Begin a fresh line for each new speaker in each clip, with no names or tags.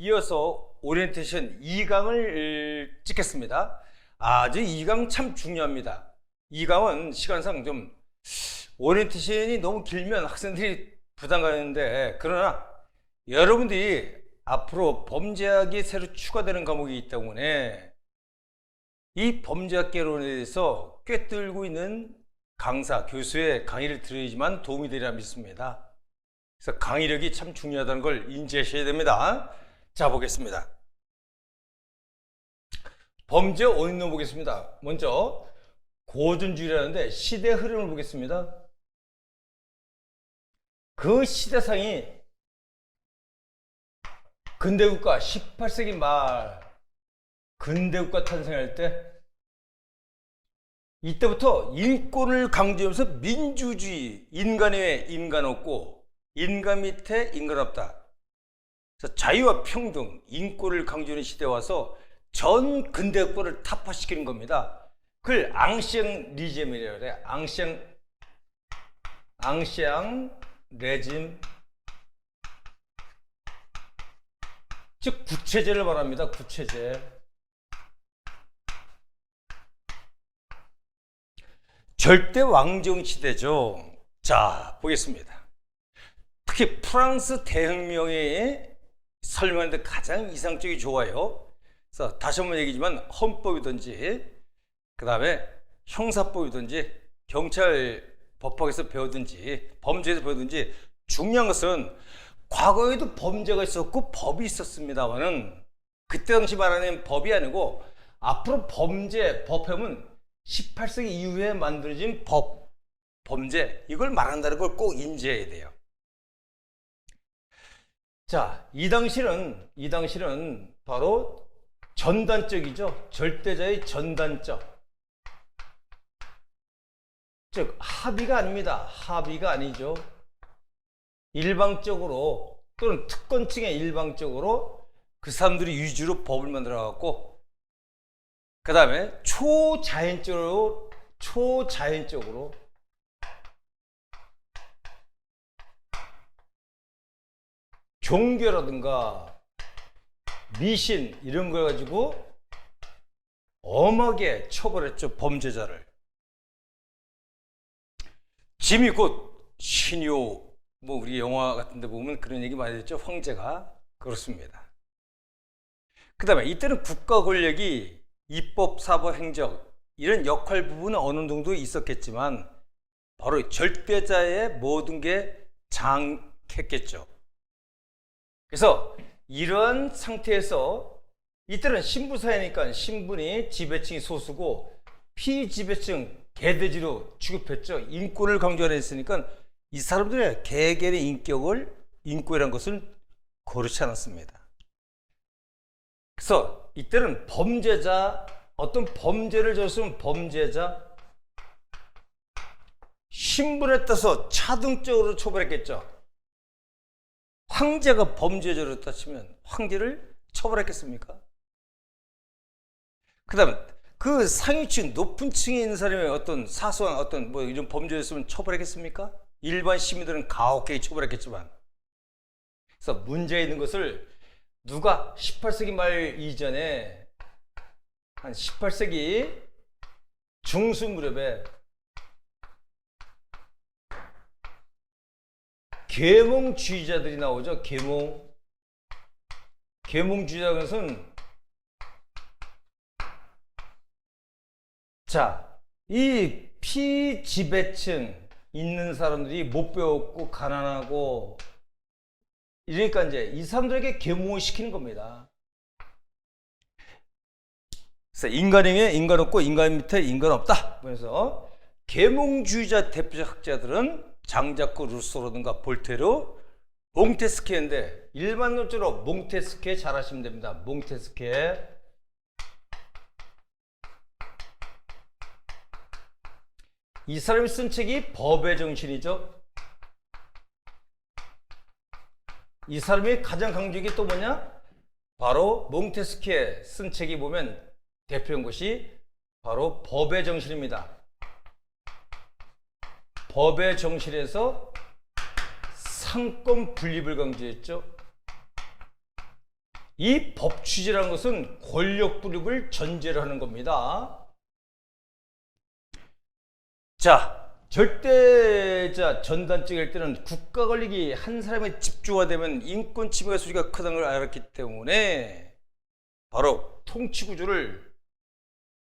이어서 오리엔테이션 2강을 찍겠습니다. 아주 2강 참 중요합니다. 2강은 시간상 좀 오리엔테이션이 너무 길면 학생들이 부담 가는데, 그러나 여러분들이 앞으로 범죄학이 새로 추가되는 과목이 있기 때문에 이 범죄학개론에 대해서 꿰뚫고 있는 강사, 교수의 강의를 들어야지만 도움이 되리라 믿습니다. 그래서 강의력이 참 중요하다는 걸 인지하셔야 됩니다. 자, 보겠습니다. 범죄 원인론 보겠습니다. 먼저 고전주의라는데 시대 흐름을 보겠습니다. 그 시대상이 근대국가 18세기 말 근대국가 탄생할 때, 이때부터 인권을 강조하면서 민주주의, 인간 외에 인간 없고 인간 밑에 인간 없다, 그래서 자유와 평등, 인권을 강조하는 시대에 와서 전 근대국가를 타파시키는 겁니다. 그걸 앙시앙 리즘이라고 해요. 앙시앙 레짐, 즉 구체제를 말합니다. 구체제. 절대 왕정 시대죠. 자, 보겠습니다. 특히 프랑스 대혁명에 설명하는데 가장 이상적이 좋아요. 그래서 다시 한번 얘기지만 헌법이든지 그 다음에 형사법이든지 경찰 법학에서 배우든지 범죄에서 배우든지 중요한 것은 과거에도 범죄가 있었고 법이 있었습니다만은 그때 당시 말하는 법이 아니고 앞으로 범죄, 법형은 18세기 이후에 만들어진 법, 범죄, 이걸 말한다는 걸 꼭 인지해야 돼요. 자, 이 당시는 바로 전단적이죠. 절대자의 전단적. 즉 합의가 아닙니다. 합의가 아니죠. 일방적으로 또는 특권층의 일방적으로 그 사람들이 위주로 법을 만들어 갖고, 그 다음에 초자연적으로 종교라든가 미신 이런 걸 가지고 엄하게 처벌했죠. 범죄자를. 짐이 곧 신요, 뭐 우리 영화 같은 데 보면 그런 얘기 많이 했죠. 황제가. 그렇습니다. 그 다음에 이때는 국가 권력이 입법, 사법, 행정 이런 역할 부분은 어느 정도 있었겠지만 바로 절대자의 모든 게 장했겠죠. 그래서 이러한 상태에서 이때는 신부사회니까 신분이 지배층이 소수고 피지배층 개돼지로 취급했죠. 인권을 강조하려 했으니까 이 사람들의 개개인의 인권이라는 것을 고르지 않았습니다. 그래서 이때는 범죄자, 어떤 범죄를 저질렀으면 범죄자, 신분에 따라서 차등적으로 처벌했겠죠. 황제가 범죄를 저질렀다 치면 황제를 처벌했겠습니까? 그 다음에 그 상위층, 높은 층에 있는 사람의 어떤 사소한 어떤 뭐 이런 범죄였으면 처벌했겠습니까? 일반 시민들은 가혹하게 처벌했겠지만. 그래서 문제 있는 것을 누가 18세기 말 이전에 한 18세기 중수 무렵에 계몽주의자들이 나오죠. 계몽주의자는 것은, 자, 이 피지배층 있는 사람들이 못 배웠고 가난하고 이러니까 이제 이 사람들에게 계몽을 시키는 겁니다. 그래서 인간 위에 인간 없고 인간 밑에 인간 없다. 그래서 계몽주의자 대표적 학자들은 장자크 루소라든가 볼테르, 몽테스키에인데 일반적으로 몽테스키에 잘 아시면 됩니다. 몽테스키에. 이 사람이 쓴 책이 법의 정신이죠. 이 사람이 가장 강조한 게 또 뭐냐? 바로 몽테스키에 쓴 책이 보면 대표한 것이 바로 법의 정신입니다. 법의 정신에서 상권 분립을 강조했죠. 이 법취제라는 것은 권력 분립을 전제로 하는 겁니다. 자, 절대자 전단적일 때는 국가 권력이 한 사람에 집중화되면 인권 침해 소리가 크다는 걸 알았기 때문에 바로 통치 구조를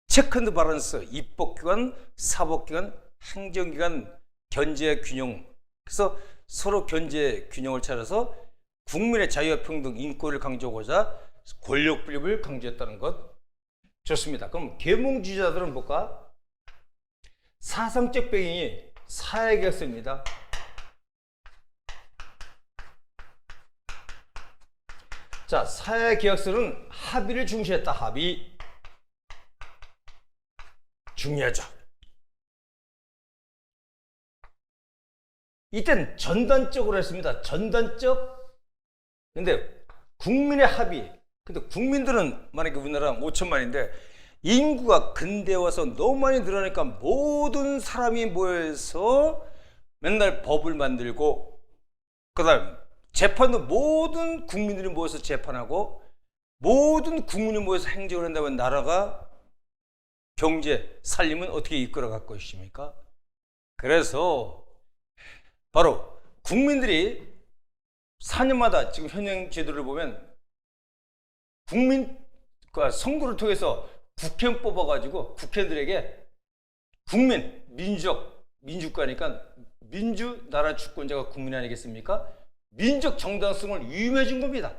체크 앤드 바란스, 입법기관, 사법기관, 행정기관 견제 균형, 그래서 서로 견제 균형을 찾아서 국민의 자유와 평등, 인권을 강조하고자 권력 분립을 강조했다는 것. 좋습니다. 그럼 계몽주의자들은 뭘까? 사상적 배경이 사회개혁서입니다. 자, 사회개혁서는 합의를 중시했다. 합의 중요하죠. 이땐 전단적으로 했습니다. 전단적. 근데 국민의 합의. 근데 국민들은 만약에 우리나라 5천만인데 인구가 근대 와서 너무 많이 늘어나니까 모든 사람이 모여서 맨날 법을 만들고, 그 다음 재판도 모든 국민들이 모여서 재판하고 모든 국민이 모여서 행정을 한다면 나라가 경제, 살림은 어떻게 이끌어 갈 것입니까? 그래서 바로 국민들이 4년마다 지금 현행 제도를 보면 국민과 선거를 통해서 국회의원 뽑아가지고 국회의원들에게 국민, 민주국가니까 민주 나라 주권자가 국민 아니겠습니까? 민족 정당성을 위임해 준 겁니다.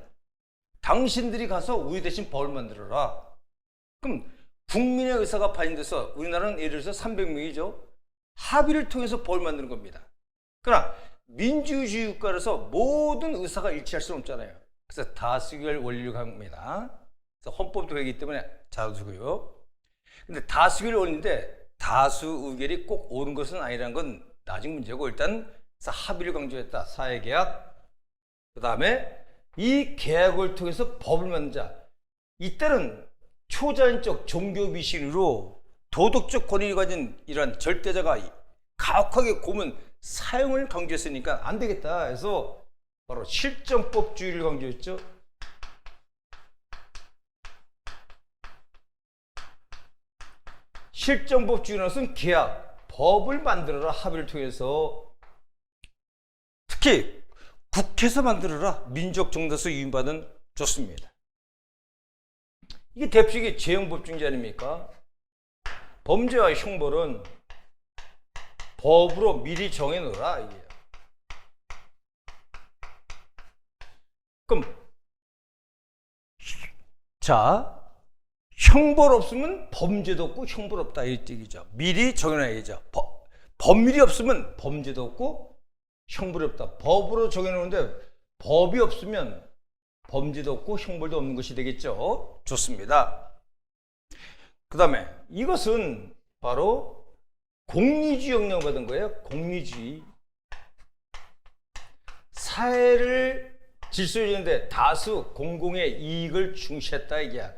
당신들이 가서 우리 대신 법을 만들어라. 그럼 국민의 의사가 반영돼서 우리나라는 예를 들어서 300명이죠. 합의를 통해서 법을 만드는 겁니다. 그러나 민주주의 국가라서 모든 의사가 일치할 수는 없잖아요. 그래서 다수결 원리를 갑니다. 그래서 헌법도 그렇기 때문에 잘 두고요. 근데 다수결 원리인데 다수 의결이 꼭 옳은 것은 아니라는 건 나중 문제고, 일단 합의를 강조했다. 사회계약. 그 다음에 이 계약을 통해서 법을 만들자. 이때는 초자연적 종교 미신으로 도덕적 권위를 가진 이러한 절대자가 가혹하게 고문 사형을 강조했으니까 안 되겠다 해서 바로 실정법주의를 강조했죠. 실정법주의라는 것은 계약, 법을 만들어라. 합의를 통해서 특히 국회에서 만들어라. 민족 정당성 위임받은 좋습니다. 이게 대표적인 재형법중지 아닙니까? 범죄와 형벌은 법으로 미리 정해놓으라. 이게. 그럼 자, 형벌 없으면 범죄도 없고 형벌 없다 이 뜻이죠. 미리 정해놔야죠. 법률이 없으면 범죄도 없고 형벌이 없다. 법으로 정해놓는데 법이 없으면 범죄도 없고 형벌도 없는 것이 되겠죠. 좋습니다. 그 다음에 이것은 바로 공리주의 영향을 받은 거예요. 공리주의. 사회를 질서유지하는데 다수 공공의 이익을 중시했다 이게야.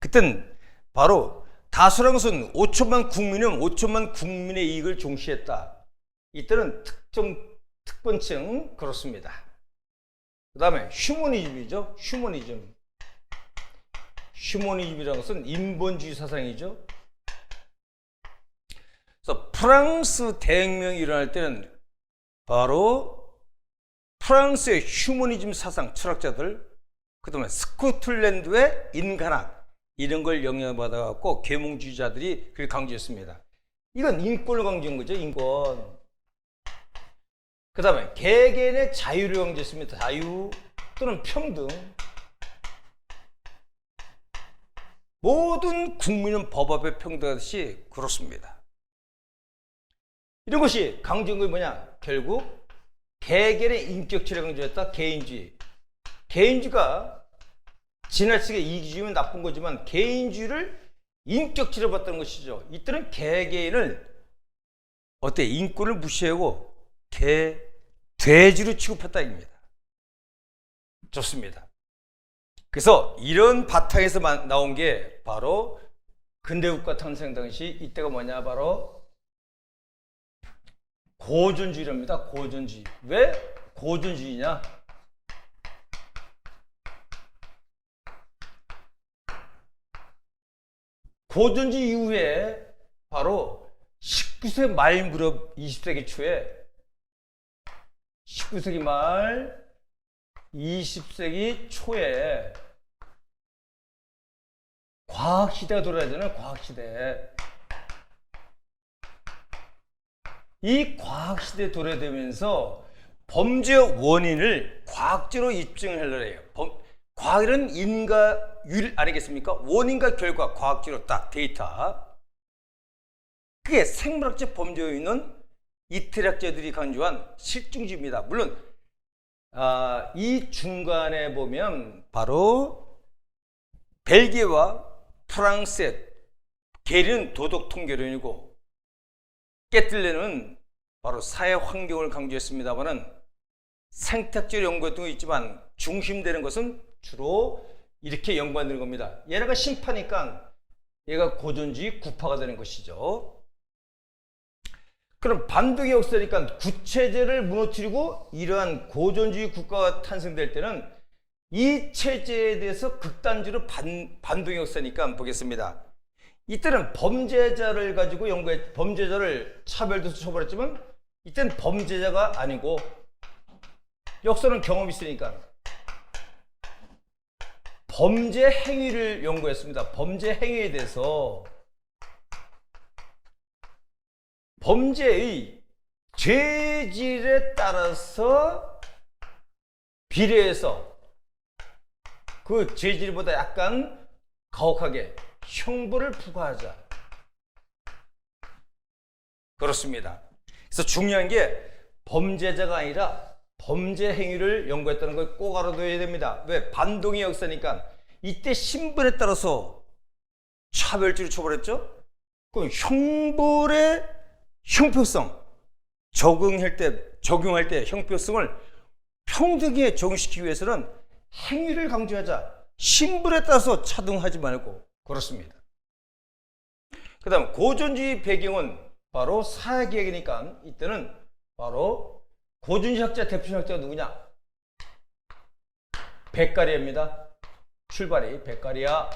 그땐 바로 다수라는 것은 5천만 국민은 5천만 국민의 이익을 중시했다. 이때는 특정 특권층 그렇습니다. 그 다음에 휴머니즘이죠. 휴머니즘. 휴머니즘이라는 것은 인본주의 사상이죠. 그래서 프랑스 대혁명이 일어날 때는 바로 프랑스의 휴머니즘 사상 철학자들, 그 다음에 스코틀랜드의 인간학, 이런 걸 영향받아 갖고 계몽주의자들이 그걸 강조했습니다. 이건 인권을 강조한 거죠. 인권. 그 다음에 개개인의 자유를 강조했습니다. 자유 또는 평등. 모든 국민은 법 앞에 평등하듯이 그렇습니다. 이런 것이 강조한 게 뭐냐? 결국 개개인의 인격체를 강조했다. 개인주의. 개인주의가 지나치게 이기주의면 나쁜 거지만 개인주의를 인격체로 봤다는 것이죠. 이때는 개개인을 어때? 인권을 무시하고 돼지로 취급했다 입니다. 좋습니다. 그래서 이런 바탕에서 나온 게 바로 근대국가 탄생 당시 이때가 뭐냐? 바로 고전주의랍니다. 고전주의. 왜 고전주의냐? 고전지 이후에 바로 19세기 말 무렵 20세기 초에 19세기 말 20세기 초에 과학시대가 돌아야 되는 과학시대. 이 과학시대에 도래되면서 범죄 원인을 과학적으로 입증을 하려고 해요. 과학은 인과율 아니겠습니까? 원인과 결과 과학적으로 딱 데이터. 그게 생물학적 범죄 요인은 이태학자들이 강조한 실증주의입니다. 물론 이 중간에 보면 바로 벨기에와 프랑스의 계리는 도덕 통계론이고 깨틀레는 바로 사회 환경을 강조했습니다만은 생태학적 연구 등도 있지만 중심되는 것은 주로 이렇게 연관되는 겁니다. 얘네가 심파니까 얘가 고전주의 구파가 되는 것이죠. 그럼 반동의 역사니까 구체제를 무너뜨리고 이러한 고전주의 국가가 탄생될 때는 이 체제에 대해서 극단적으로 반동의 역사니까 보겠습니다. 이때는 범죄자를 가지고 범죄자를 차별돼서 처벌했지만 이때는 범죄자가 아니고 역사는 경험이 있으니까 범죄 행위를 연구했습니다. 범죄 행위에 대해서 범죄의 죄질에 따라서 비례해서 그 죄질보다 약간 가혹하게 형벌을 부과하자. 그렇습니다. 그래서 중요한 게 범죄자가 아니라 범죄 행위를 연구했다는 걸 꼭 알아둬야 됩니다. 왜? 반동의 역사니까. 이때 신분에 따라서 차별적으로 처벌했죠? 그럼 형벌의 형평성, 적용할 때 형평성을 평등하게 적용시키기 위해서는 행위를 강조하자. 신분에 따라서 차등하지 말고. 그렇습니다. 그 다음 고전주의 배경은 바로 사회개혁이니까 이때는 바로 고전주의 학자 대표 학자가 누구냐? 베카리아입니다. 출발이 베카리아.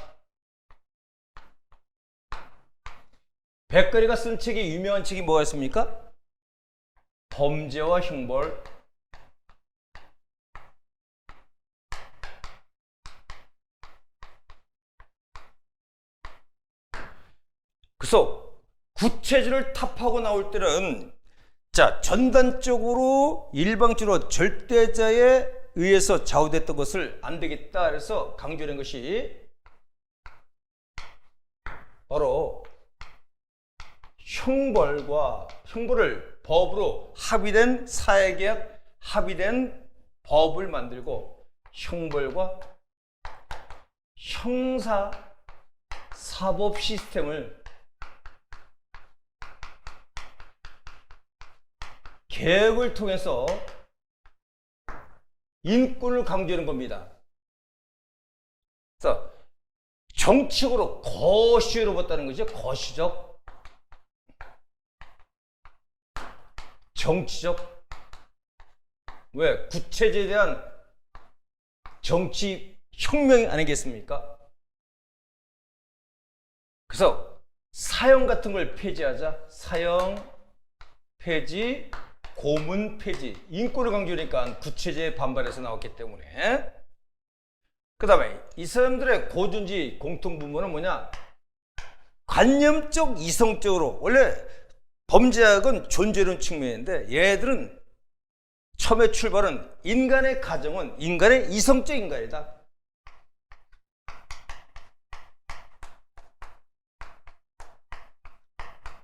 베카리가 쓴 책이 유명한 책이 뭐가 있습니까? 범죄와 형벌. 그래서 구체적을 탑하고 나올 때는 자, 전단적으로 일방적으로 절대자에 의해서 좌우됐던 것을 안 되겠다. 그래서 강조된 것이 바로 형벌을 법으로 합의된 사회개혁, 합의된 법을 만들고 형벌과 형사 사법 시스템을 개혁을 통해서 인권을 강조하는 겁니다. 그래서 정치적으로 거시로웠다는 거죠. 거시적, 정치적. 왜? 구체제에 대한 정치 혁명 아니겠습니까? 그래서 사형 같은 걸 폐지하자. 사형 폐지, 고문 폐지. 인권을 강조하니까 구체제에 반발해서 나왔기 때문에. 그 다음에 이 사람들의 고전주의 공통분모는 뭐냐? 관념적 이성적으로. 원래 범죄학은 존재론 측면인데 얘들은 처음에 출발은 인간의 가정은 인간의 이성적 인간이다.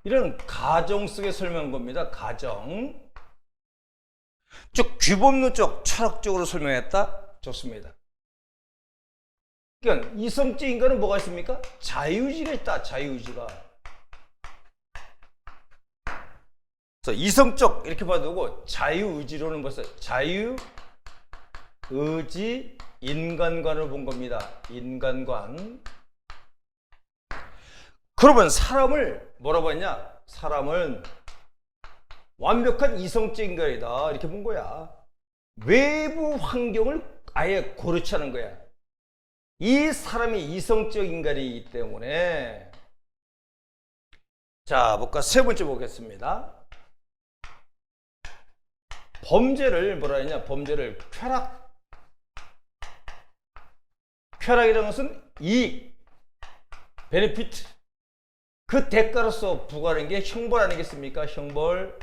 이런 가정 속에 설명한 겁니다. 가정. 즉 규범론적 철학적으로 설명했다. 좋습니다. 그러니까 이성적 인간은 뭐가 있습니까? 자유의지가 있다. 자유의지가. 그래서 이성적 이렇게 봐두고 자유의지로는 벌써 자유의지 인간관을 본 겁니다. 인간관. 그러면 사람을 뭐라고 했냐? 사람은 완벽한 이성적 인간이다. 이렇게 본 거야. 외부 환경을 아예 고르지 않은 거야. 이 사람이 이성적 인간이기 때문에 자, 볼까? 세 번째 보겠습니다. 범죄를 뭐라 했냐? 범죄를 쾌락이라는 것은 이익, 베네피트. 그 대가로서 부과하는 게 형벌 아니겠습니까? 형벌.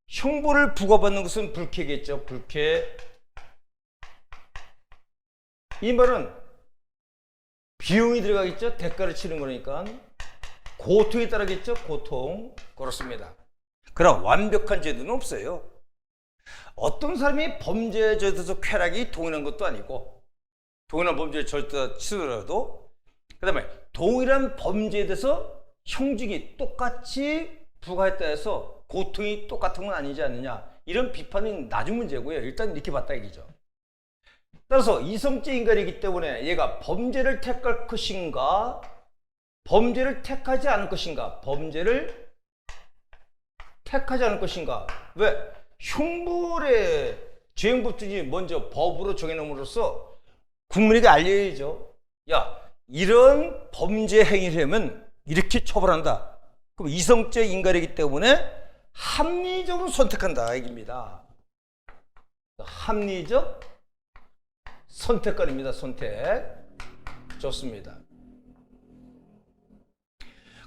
형벌을 부과받는 것은 불쾌겠죠. 불쾌. 이 말은 비용이 들어가겠죠. 대가를 치는 거니까. 고통이 따르겠죠. 고통. 그렇습니다. 그럼 완벽한 제도는 없어요. 어떤 사람이 범죄에 젖어서 쾌락이 동일한 것도 아니고, 동일한 범죄에 젖다 치더라도, 그 다음에 동일한 범죄에 대해서 형징이 똑같이 부과했다 해서 고통이 똑같은 건 아니지 않느냐, 이런 비판은 낮은 문제고요. 일단 이렇게 봤다 얘기죠. 따라서 이성적 인간이기 때문에 얘가 범죄를 택할 것인가, 범죄를 택하지 않을 것인가, 범죄를 택하지 않을 것인가. 왜? 형벌의 죄행법준이 먼저 법으로 정해놓음으로써 국민에게 알려야죠. 야, 이런 범죄 행위를 하면 이렇게 처벌한다. 그럼 이성적 인간이기 때문에 합리적으로 선택한다 얘기입니다. 합리적 선택관입니다. 선택. 좋습니다.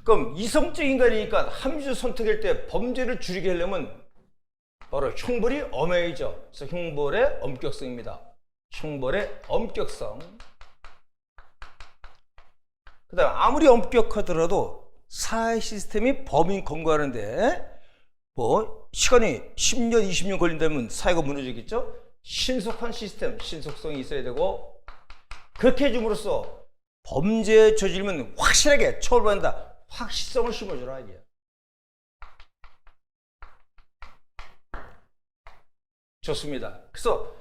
그럼 이성적 인간이니까 합리적 선택할 때 범죄를 줄이게 하려면 바로 형벌이 엄해야죠. 그래서 형벌의 엄격성입니다. 형벌의 엄격성. 그 다음 아무리 엄격하더라도 사회 시스템이 범인 검거하는데 뭐 시간이 10년, 20년 걸린다면 사회가 무너지겠죠? 신속한 시스템, 신속성이 있어야 되고, 그렇게 해줌으로써 범죄 저지르면 확실하게 처벌한다. 확실성을 심어주라 이게. 좋습니다. 그래서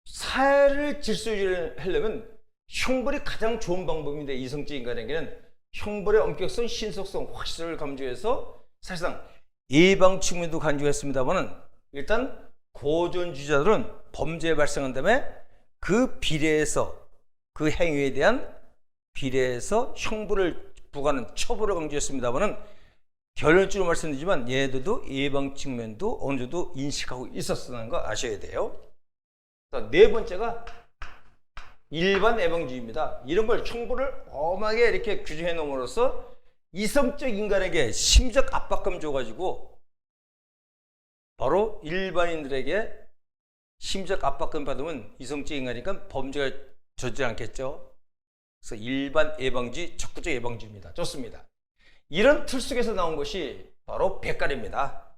사회를 질서유지를 하려면 형벌이 가장 좋은 방법인데, 이성적 인간에게는 형벌의 엄격성, 신속성, 확실성을 강조해서 사실상 예방 측면도 강조했습니다만은, 일단 고전주의자들은 범죄 발생한 다음에 그 비례해서 그 행위에 대한 비례해서 형벌을 부과하는 처벌을 강조했습니다만은, 결론적으로 말씀드리지만 얘들도 예방 측면도 어느 정도 인식하고 있었다는 거 아셔야 돼요. 네 번째가 일반 예방주의입니다. 이런 걸 형벌을 엄하게 이렇게 규정해 놓음으로써 이성적 인간에게 심적 압박감 줘가지고 바로 일반인들에게 심적 압박감 받으면 이성적 인간이니까 범죄가 저지르지 않겠죠. 그래서 일반 예방주의, 적극적 예방주의입니다. 좋습니다. 이런 틀 속에서 나온 것이 바로 백가리입니다.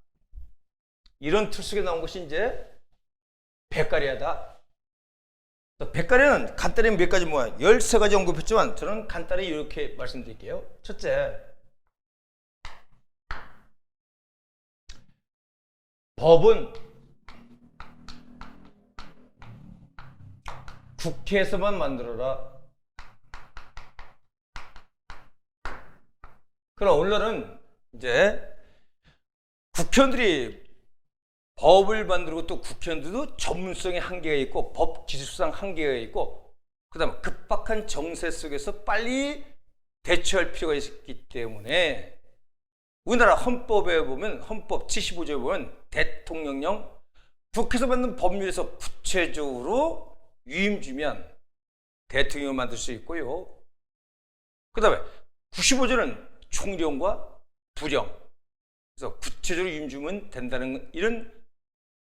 이런 틀 속에 나온 것이 이제 백가리하다. 백가리는 간단히 몇 가지 뭐야? 13가지 언급했지만 저는 간단히 이렇게 말씀드릴게요. 첫째, 법은 국회에서만 만들어라. 그럼 오늘은 이제 국회의원들이 법을 만들고, 또 국회의원들도 전문성의 한계가 있고 법 기술상 한계가 있고, 그 다음에 급박한 정세 속에서 빨리 대처할 필요가 있기 때문에 우리나라 헌법에 보면, 헌법 75조에 보면 대통령령 국회에서 만든 법률에서 구체적으로 위임 주면 대통령을 만들 수 있고요. 그 다음에 95조는 총령과 부령, 그래서 구체적으로 위임 주면 된다는 이런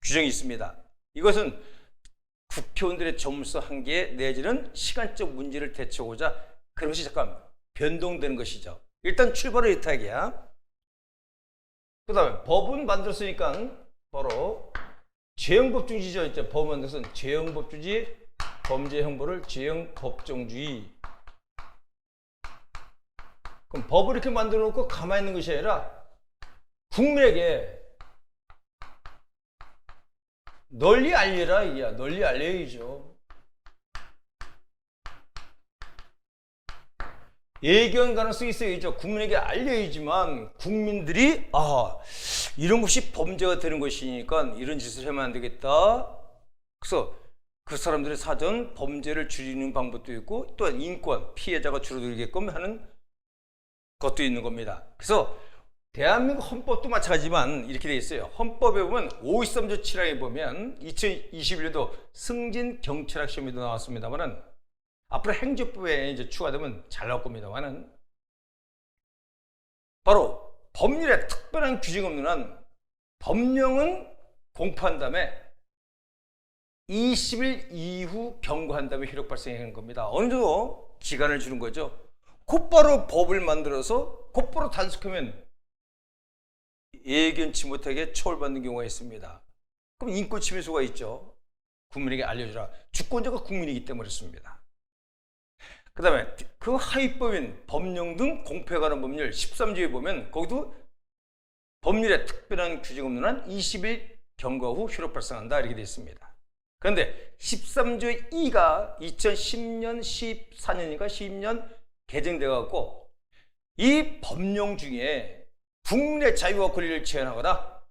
규정이 있습니다. 이것은 국회의원들의 전문성 한계 내지는 시간적 문제를 대처하고자 그런 것이 잠깐 변동되는 것이죠. 일단 출발은 이탈이야. 그 다음에 법은 만들었으니까 바로 재형법정주의죠. 이제 법을 만들어서 재형법주의, 범죄 형벌을 재형법정주의. 그럼 법을 이렇게 만들어 놓고 가만히 있는 것이 아니라 국민에게 널리 알리라 이게야. 널리 알려야죠. 예견 가능성이 있어야죠. 국민에게 알려야지만 국민들이 이런 것이 범죄가 되는 것이니까 이런 짓을 하면 안 되겠다. 그래서 그 사람들의 사전 범죄를 줄이는 방법도 있고, 또한 인권, 피해자가 줄어들게끔 하는 것도 있는 겁니다. 그래서 대한민국 헌법도 마찬가지지만 이렇게 돼 있어요. 헌법에 보면 53조 7항에 보면 2021년도 승진 경찰학 시험에도 나왔습니다만은 앞으로 행정법에 이제 추가되면 잘 나올 겁니다만은 바로 법률에 특별한 규정이 없는 한 법령은 공포한 다음에 20일 이후 경고한 다음에 효력 발생하는 겁니다. 어느 정도 기간을 주는 거죠. 곧바로 법을 만들어서 곧바로 단속하면 예견치 못하게 처벌받는 경우가 있습니다. 그럼 인권침해소가 있죠. 국민에게 알려주라. 주권자가 국민이기 때문에 그렇습니다. 그 다음에 그 하위법인 법령 등 공표에 관한 법률 13조에 보면 거기도 법률에 특별한 규정 없는 한 20일 경과 후 효력 발생한다 이렇게 되어 있습니다. 그런데 13조의 2가 2010년 14년인가 12년 개정돼 갖고 이 법령 중에 국민의 자유와 권리를 제한하거나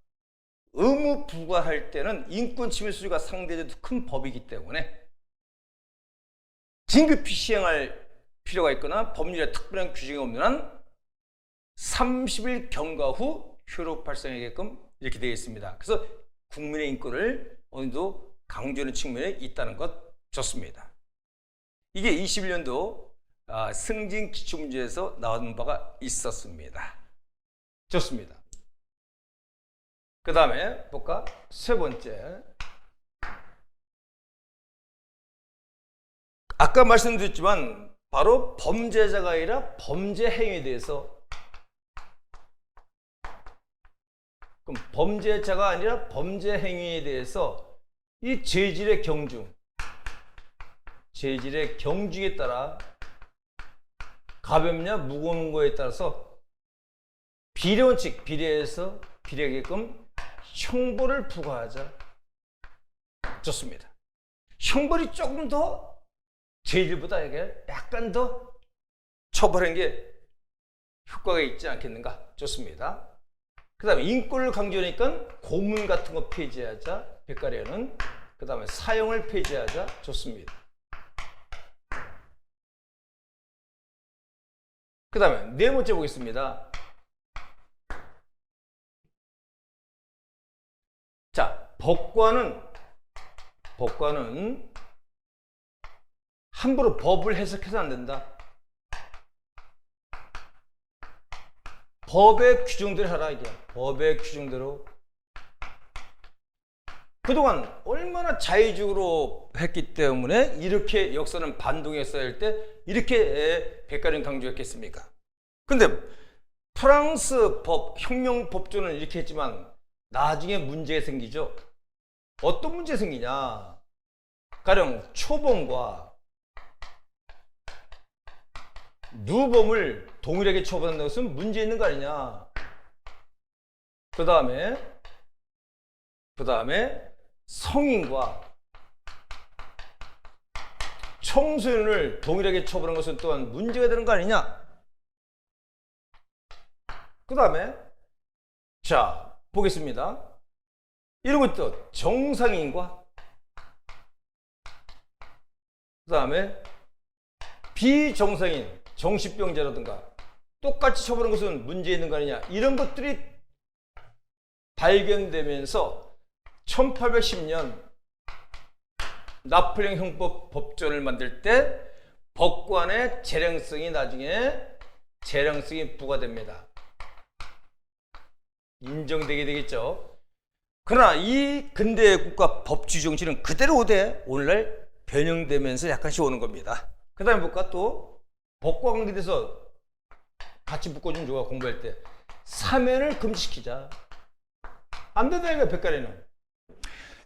의무 부과할 때는 인권침해 소지가 상대적으로 큰 법이기 때문에 긴급히 시행할 필요가 있거나 법률에 특별한 규정이 없는 한 30일 경과 후 효력 발생하게끔 이렇게 되어 있습니다. 그래서 국민의 인권을 어느 정도 강조하는 측면에 있다는 것 좋습니다. 이게 21년도 승진 기출문제에서 나온 바가 있었습니다. 좋습니다. 그 다음에 볼까? 세 번째. 아까 말씀드렸지만 바로 범죄자가 아니라 범죄 행위에 대해서, 그럼 범죄자가 아니라 범죄 행위에 대해서 이 죄질의 경중, 죄질의 경중에 따라 가볍냐 무거운 거에 따라서 비례원칙, 비례해서 비례하게끔 형벌을 부과하자. 좋습니다. 형벌이 조금 더 죄질보다 약간 더 처벌한 게 효과가 있지 않겠는가. 좋습니다. 그 다음에 인권을 강조하니까 고문 같은 거 폐지하자. 백가리는 그 다음에 사형을 폐지하자. 좋습니다. 그 다음에 네 번째 보겠습니다. 자, 법관은 함부로 법을 해석해서 안 된다. 법의 규정대로 하라 이게. 법의 규정대로. 그동안 얼마나 자의적으로 했기 때문에 이렇게 역사는 반동했어야 할 때 이렇게 백가령 강조했겠습니까? 근데 프랑스 법, 혁명 법조는 이렇게 했지만 나중에 문제가 생기죠. 어떤 문제가 생기냐? 가령 초범과 누범을 동일하게 처벌한다는 것은 문제 있는 거 아니냐? 그 다음에 성인과 청소년을 동일하게 처벌한 것은 또한 문제가 되는 거 아니냐? 그 다음에 자 보겠습니다. 이런 것도 정상인과 그 다음에 비정상인, 정신병자라든가 똑같이 처벌한 것은 문제 있는 거 아니냐? 이런 것들이 발견되면서 1810년 나폴레옹 형법 법전을 만들 때 법관의 재량성이 나중에 재량성이 부과됩니다. 인정되게 되겠죠. 그러나 이 근대 국가 법치 정신은 그대로 오늘날 변형되면서 약간씩 오는 겁니다. 그 다음에 볼까? 또 법과 관계돼서 같이 묶어주면 좋아. 공부할 때 사면을 금지시키자. 안 된다니까. 백가리는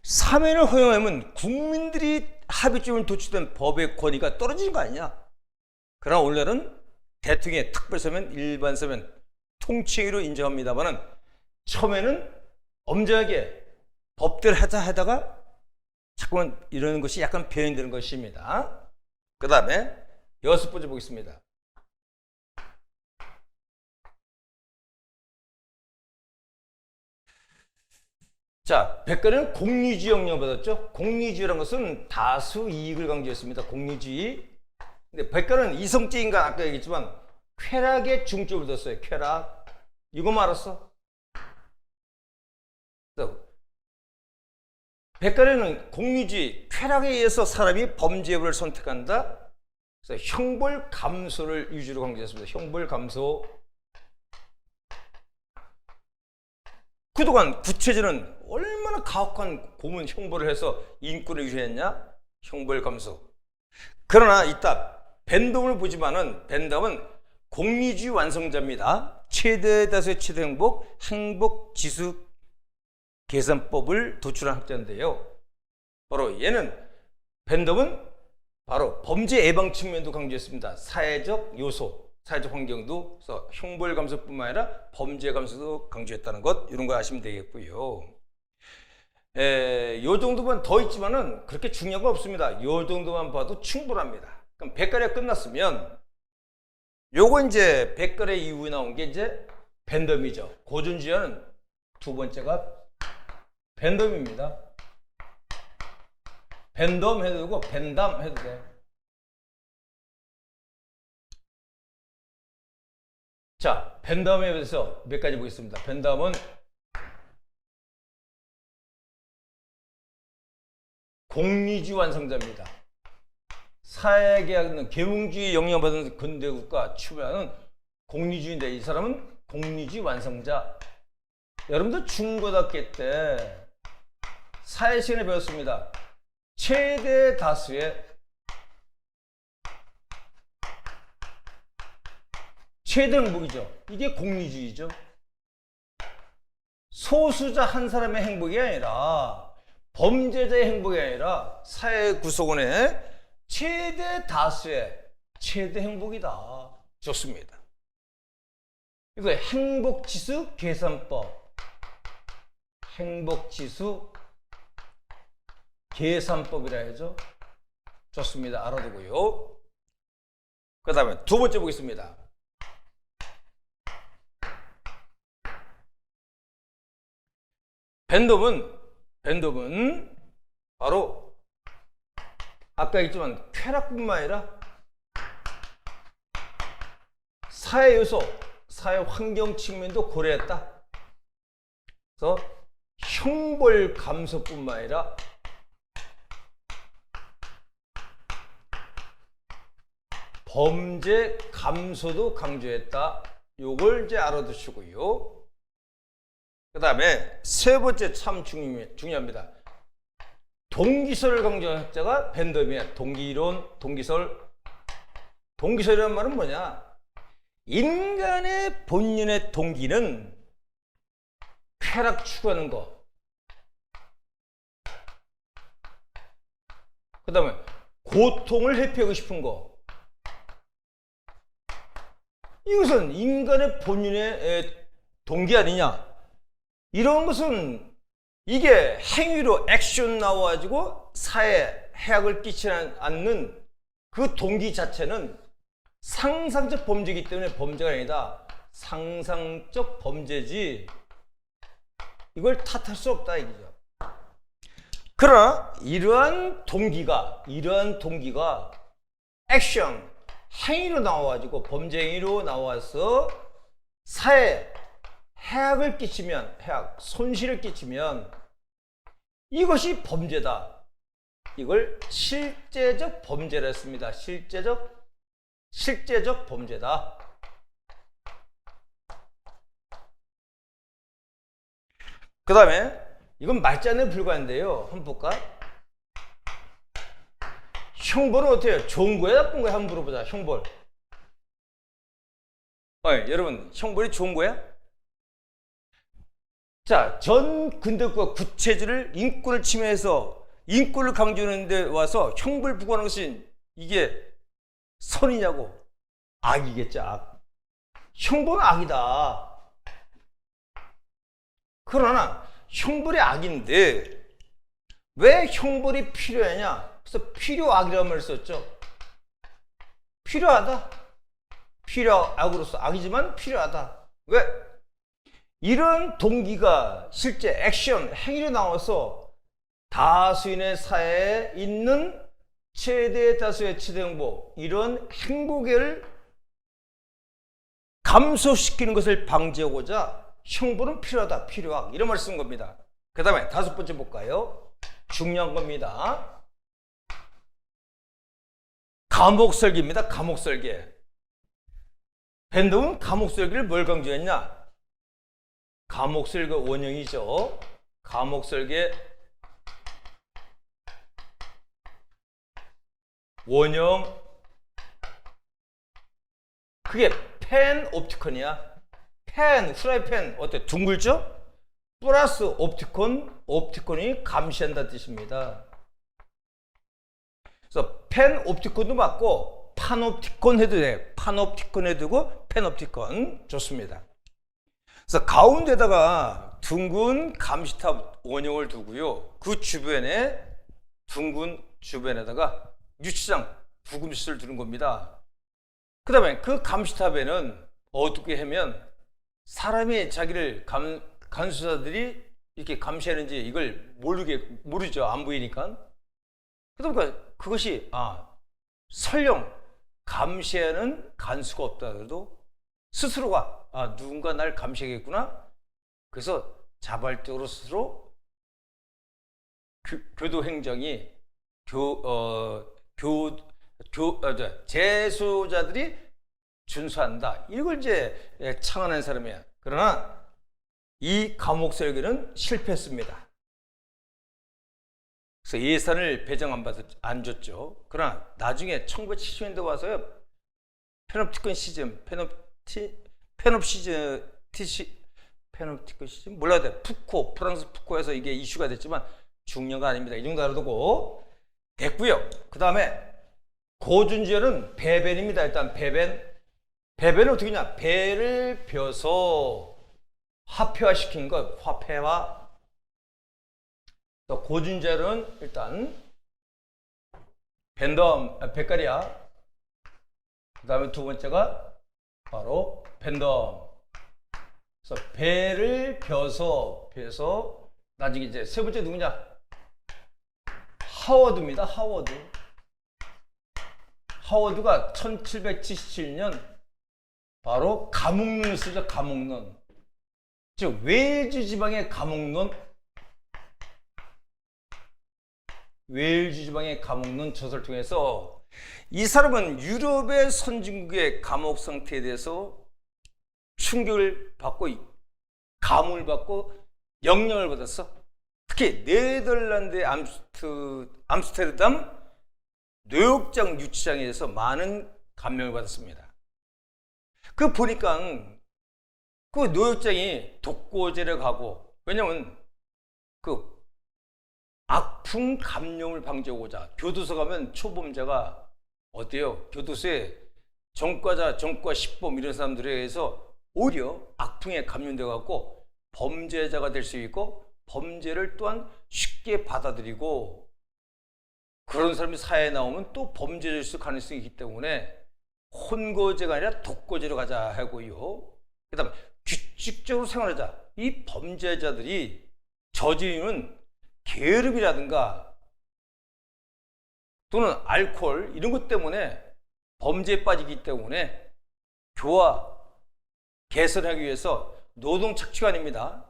사면을 허용하면 국민들이 합의점을 도출된 법의 권위가 떨어지는 거 아니냐. 그러나 오늘날은 대통령의 특별사면, 일반사면, 통칭으로 인정합니다만은 처음에는 엄정하게 법대로 하다가 자꾸만 이러는 것이 약간 변형되는 것입니다. 그 다음에 여섯 번째 보겠습니다. 자, 백가리는 공리주의 영향을 받았죠. 공리주의라는 것은 다수 이익을 강조했습니다. 공리주의. 근데 백가리는 이성적 인간, 아까 얘기했지만 쾌락에 중점을 뒀어요. 쾌락. 이거 알았어? 백가래는 공리주의, 쾌락에 의해서 사람이 범죄를 선택한다. 그래서 형벌 감소를 위주로 강조했습니다. 형벌 감소. 그동안 구체제는 얼마나 가혹한 고문 형벌을 해서 인권을 유지했냐? 형벌 감소. 그러나 이따 벤덤을 보지만은 벤덤은 공리주의 완성자입니다. 최대 다수의 최대 행복, 행복 지수 계산법을 도출한 학자인데요. 바로 얘는 벤덤은 바로 범죄 예방 측면도 강조했습니다. 사회적 요소, 사회적 환경도, 그래서 형벌 감소뿐만 아니라 범죄 감소도 강조했다는 것, 이런 거 아시면 되겠고요. 요 정도만 더 있지만은 그렇게 중요한 건 없습니다. 요 정도만 봐도 충분합니다. 그럼 100가래가 끝났으면 요거 이제 100가래 이후에 나온 게 이제 벤덤이죠. 고전주의하는 두 번째가 벤덤입니다. 벤덤 해도 되고 벤담 해도 돼. 자, 벤덤에 대해서 몇 가지 보겠습니다. 벤덤은 공리주의 완성자입니다. 사회계약은 계몽주의 영향받은 근대국가 추구하는 공리주의인데 이 사람은 공리주의 완성자. 여러분들 중고등학교 때 사회 시간에 배웠습니다. 최대 다수의 최대 행복이죠. 이게 공리주의죠. 소수자 한 사람의 행복이 아니라 범죄자의 행복이 아니라 사회 구성원의 최대 다수의 최대 행복이다. 좋습니다. 이거 행복지수 계산법. 행복지수 계산법이라 해야죠. 좋습니다. 알아두고요. 그 다음에 두 번째 보겠습니다. 벤덤은 바로 아까 있지만 쾌락뿐만 아니라 사회 요소, 사회 환경 측면도 고려했다. 그래서 형벌 감소뿐만 아니라 범죄 감소도 강조했다. 요걸 이제 알아두시고요. 그 다음에 세 번째 참 중요합니다. 동기설을 강조한 학자가 벤덤이야. 동기이론, 동기설. 동기설이란 말은 뭐냐? 인간의 본연의 동기는 쾌락 추구하는 거. 그 다음에 고통을 회피하고 싶은 거. 이것은 인간의 본연의 동기 아니냐? 이런 것은 이게 행위로 액션 나와가지고 사회에 해악을 끼치지 않는 그 동기 자체는 상상적 범죄이기 때문에 범죄가 아니다. 상상적 범죄지 이걸 탓할 수 없다 이거죠. 그러나 이러한 동기가 액션, 행위로 나와가지고 범죄 행위로 나와서 사회에 해악을 끼치면, 손실을 끼치면 이것이 범죄다. 이걸 실제적 범죄라 했습니다. 실제적 범죄다. 그 다음에 이건 말장난에 불과한데요. 한번 볼까? 형벌은 어떻게 해요? 좋은 거야 나쁜 거야? 한번 물어보자. 형벌. 여러분 형벌이 좋은 거야? 자, 전 근대국가 구체주의를 인권을 침해해서 인권을 강조하는 데 와서 형벌 부과하는 것이 이게 선이냐고. 악이겠죠. 악. 형벌은 악이다. 그러나 형벌이 악인데 왜 형벌이 필요하냐? 그래서 필요악이라는 말을 썼죠. 필요하다. 필요악으로서 악이지만 필요하다. 왜? 이런 동기가 실제 액션, 행위로 나와서 다수인의 사회에 있는 최대 다수의 최대 행복, 이런 행복을 감소시키는 것을 방지하고자 형벌은 필요하다, 필요한 이런 말을 쓴 겁니다. 그 다음에 다섯 번째 볼까요? 중요한 겁니다. 감옥설계입니다. 감옥설계. 밴덤은 감옥설계를 뭘 강조했냐? 감옥설계 원형이죠. 감옥설계 원형, 그게 펜옵티콘이야. 펜, 후라이팬 어때? 둥글죠? 플러스 옵티콘, 옵티콘이 감시한다는 뜻입니다. 그래서 펜옵티콘도 맞고 판옵티콘 해도 돼. 판옵티콘 해두고 펜옵티콘 좋습니다. 그래서 가운데다가 둥근 감시탑 원형을 두고요. 그 주변에 둥근 주변에다가 유치장 부금시설을 두는 겁니다. 그 다음에 그 감시탑에는 어떻게 하면 사람이 자기를 간수사들이 이렇게 감시하는지 이걸 모르죠. 안 보이니까. 그러니까 그것이 설령 감시하는 간수가 없다 해도 스스로가 누군가 날 감시하겠구나. 그래서 자발적으로 스스로 교도 행정이 재소자들이 준수한다. 이걸 이제 창안한 사람이야. 그러나 이 감옥설계는 실패했습니다. 그래서 예산을 배정 안 줬죠. 그러나 나중에 1970년대 와서요. 페놉티콘 시즌, 페놉티콘 시즌 몰라도 돼. 푸코, 프랑스 푸코에서 이게 이슈가 됐지만 중요한 거 아닙니다. 이 정도 알아두고 됐고요. 그 다음에 고준지어는 배변입니다. 일단 배변은 어떻게 하냐? 배를 벼서 화폐화시킨 것, 화폐화. 고준지어는 일단 밴덤, 백가리아. 그 다음에 두 번째가 바로 밴덤. 그래서 배를 벼서 나중에 이제 세 번째 누구냐? 하워드입니다. 하워드가 1777년 바로 감옥론을 쓰죠. 감옥론. 즉 웨일즈 지방의 감옥론, 저서를 통해서 이 사람은 유럽의 선진국의 감옥 상태에 대해서 충격을 받고 감흥을 받고 영향을 받았어. 특히 네덜란드의 암스테르담 노역장 유치장에 대해서 많은 감명을 받았습니다. 그 보니까 그 노역장이 독고제를 가고, 왜냐면 그 악풍 감염을 방지하고자 교도소 가면 초범자가 어때요? 교도소에 전과자, 전과 10범 이런 사람들에 의해서 오히려 악풍에 감염돼 갖고 범죄자가 될 수 있고 범죄를 또한 쉽게 받아들이고 그런 사람이 사회에 나오면 또 범죄일 수 가능성이 있기 때문에 혼고제가 아니라 독고제로 가자 하고요. 그 다음에 규칙적으로 생활하자. 이 범죄자들이 저지르는 게으름이라든가 또는 알코올 이런 것 때문에 범죄에 빠지기 때문에 교화 개선하기 위해서 노동 착취관입니다.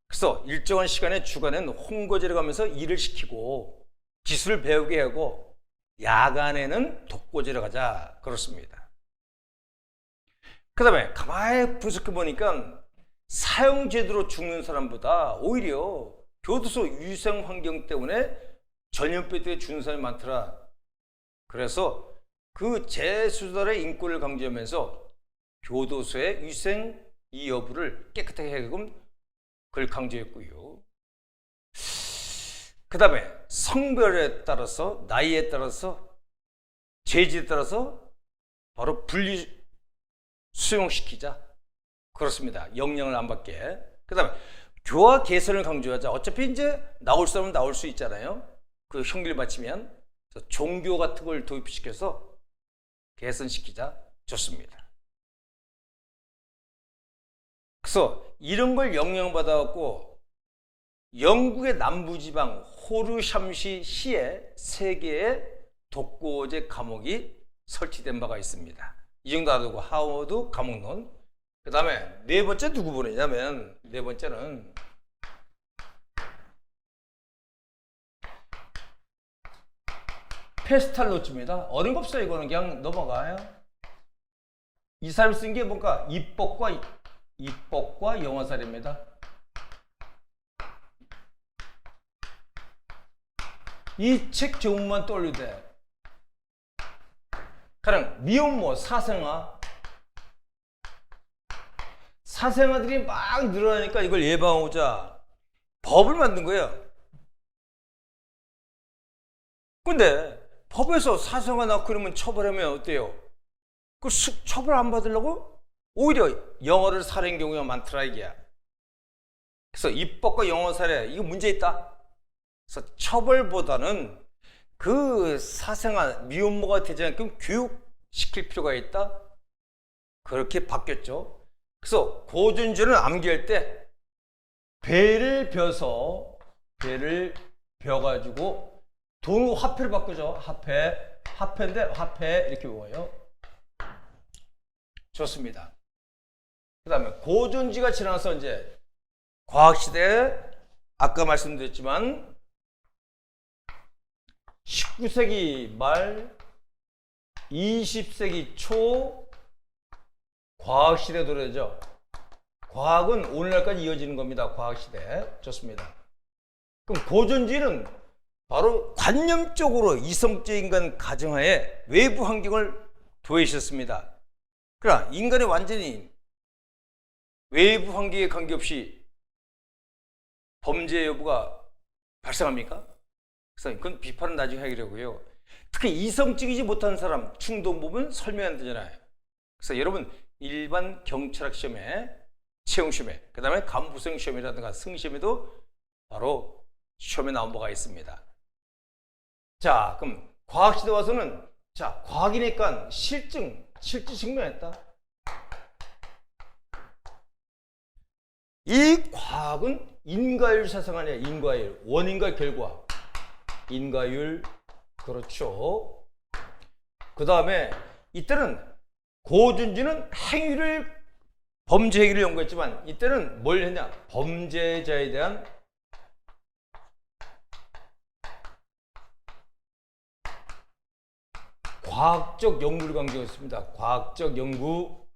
그래서 일정한 시간에 주간에는 홍거제를 가면서 일을 시키고 기술을 배우게 하고 야간에는 독고제를 가자 그렇습니다. 그 다음에 가만히 분석해 보니까 사형제도로 죽는 사람보다 오히려 교도소 위생 환경 때문에 전염병 때문에 죽는 사람이 많더라. 그래서 그 재수달의 인권을 강조하면서 교도소의 위생 이 여부를 깨끗하게 하게끔 그걸 강조했고요. 그 다음에 성별에 따라서, 나이에 따라서, 죄질에 따라서 바로 분리 수용시키자. 그렇습니다. 영향을 안 받게. 그 다음에 교화 개선을 강조하자. 어차피 이제 나올 사람은 나올 수 있잖아요. 그 형기를 마치면. 그래서 종교 같은 걸 도입시켜서 개선시키자. 좋습니다. 그래서 이런 걸 영향받아갖고 영국의 남부지방 호르샴시 시에 3개의 독고제 감옥이 설치된 바가 있습니다. 이 정도 알아두고 하워드 감옥론. 그 다음에 네 번째 누구 보내냐면 네 번째는 페스탈로츠입니다. 어린 거 없어요. 이거는 그냥 넘어가요. 이 사람이 쓴 게 뭔가 입법과 영어살입니다. 이 책 제목만 떠올리되 가령 미혼모 사생아들이 막 늘어나니까 이걸 예방하고자 법을 만든 거예요. 근데 법에서 사생아 낳고 그러면 처벌하면 어때요? 그 처벌 안 받으려고 오히려 영어를 살해한 경우가 많더라 이게. 그래서 입법과 영어 살해 이거 문제 있다. 그래서 처벌보다는 그 사생아 미혼모가 되지 않게끔 교육시킬 필요가 있다. 그렇게 바뀌었죠. 그래서 고준주는 암기할 때 배를 벼가지고 돈 화폐를 바꾸죠. 화폐인데 화폐 이렇게 외워요. 좋습니다. 그 다음에 고전지가 지나서 이제 과학시대 아까 말씀드렸지만 19세기 말 20세기 초 과학시대 도래죠. 과학은 오늘날까지 이어지는 겁니다. 과학시대. 좋습니다. 그럼 고전지는 바로 관념적으로 이성적인 건 가정하에 외부 환경을 도외셨습니다. 그러나 인간이 완전히 외부 환경에 관계없이 범죄 여부가 발생합니까? 그래서 그건 비판은 나중에 하기라고요. 특히 이성적이지 못한 사람 충동 부분 설명 안 되잖아요. 그래서 여러분 일반 경찰학 시험에 채용 시험에 그 다음에 간부생 시험이라든가 승시험에도 바로 시험에 나온 바가 있습니다. 자, 그럼 과학시대 와서는 자 과학이니까 실증 증명했다. 이 과학은 인과율 사상 아니야. 인과율 원인과 결과 인과율 그렇죠. 그 다음에 이때는 고준지는 범죄 행위를 연구했지만 이때는 뭘 했냐 범죄자에 대한 과학적 연구를 강조했습니다. 과학적 연구.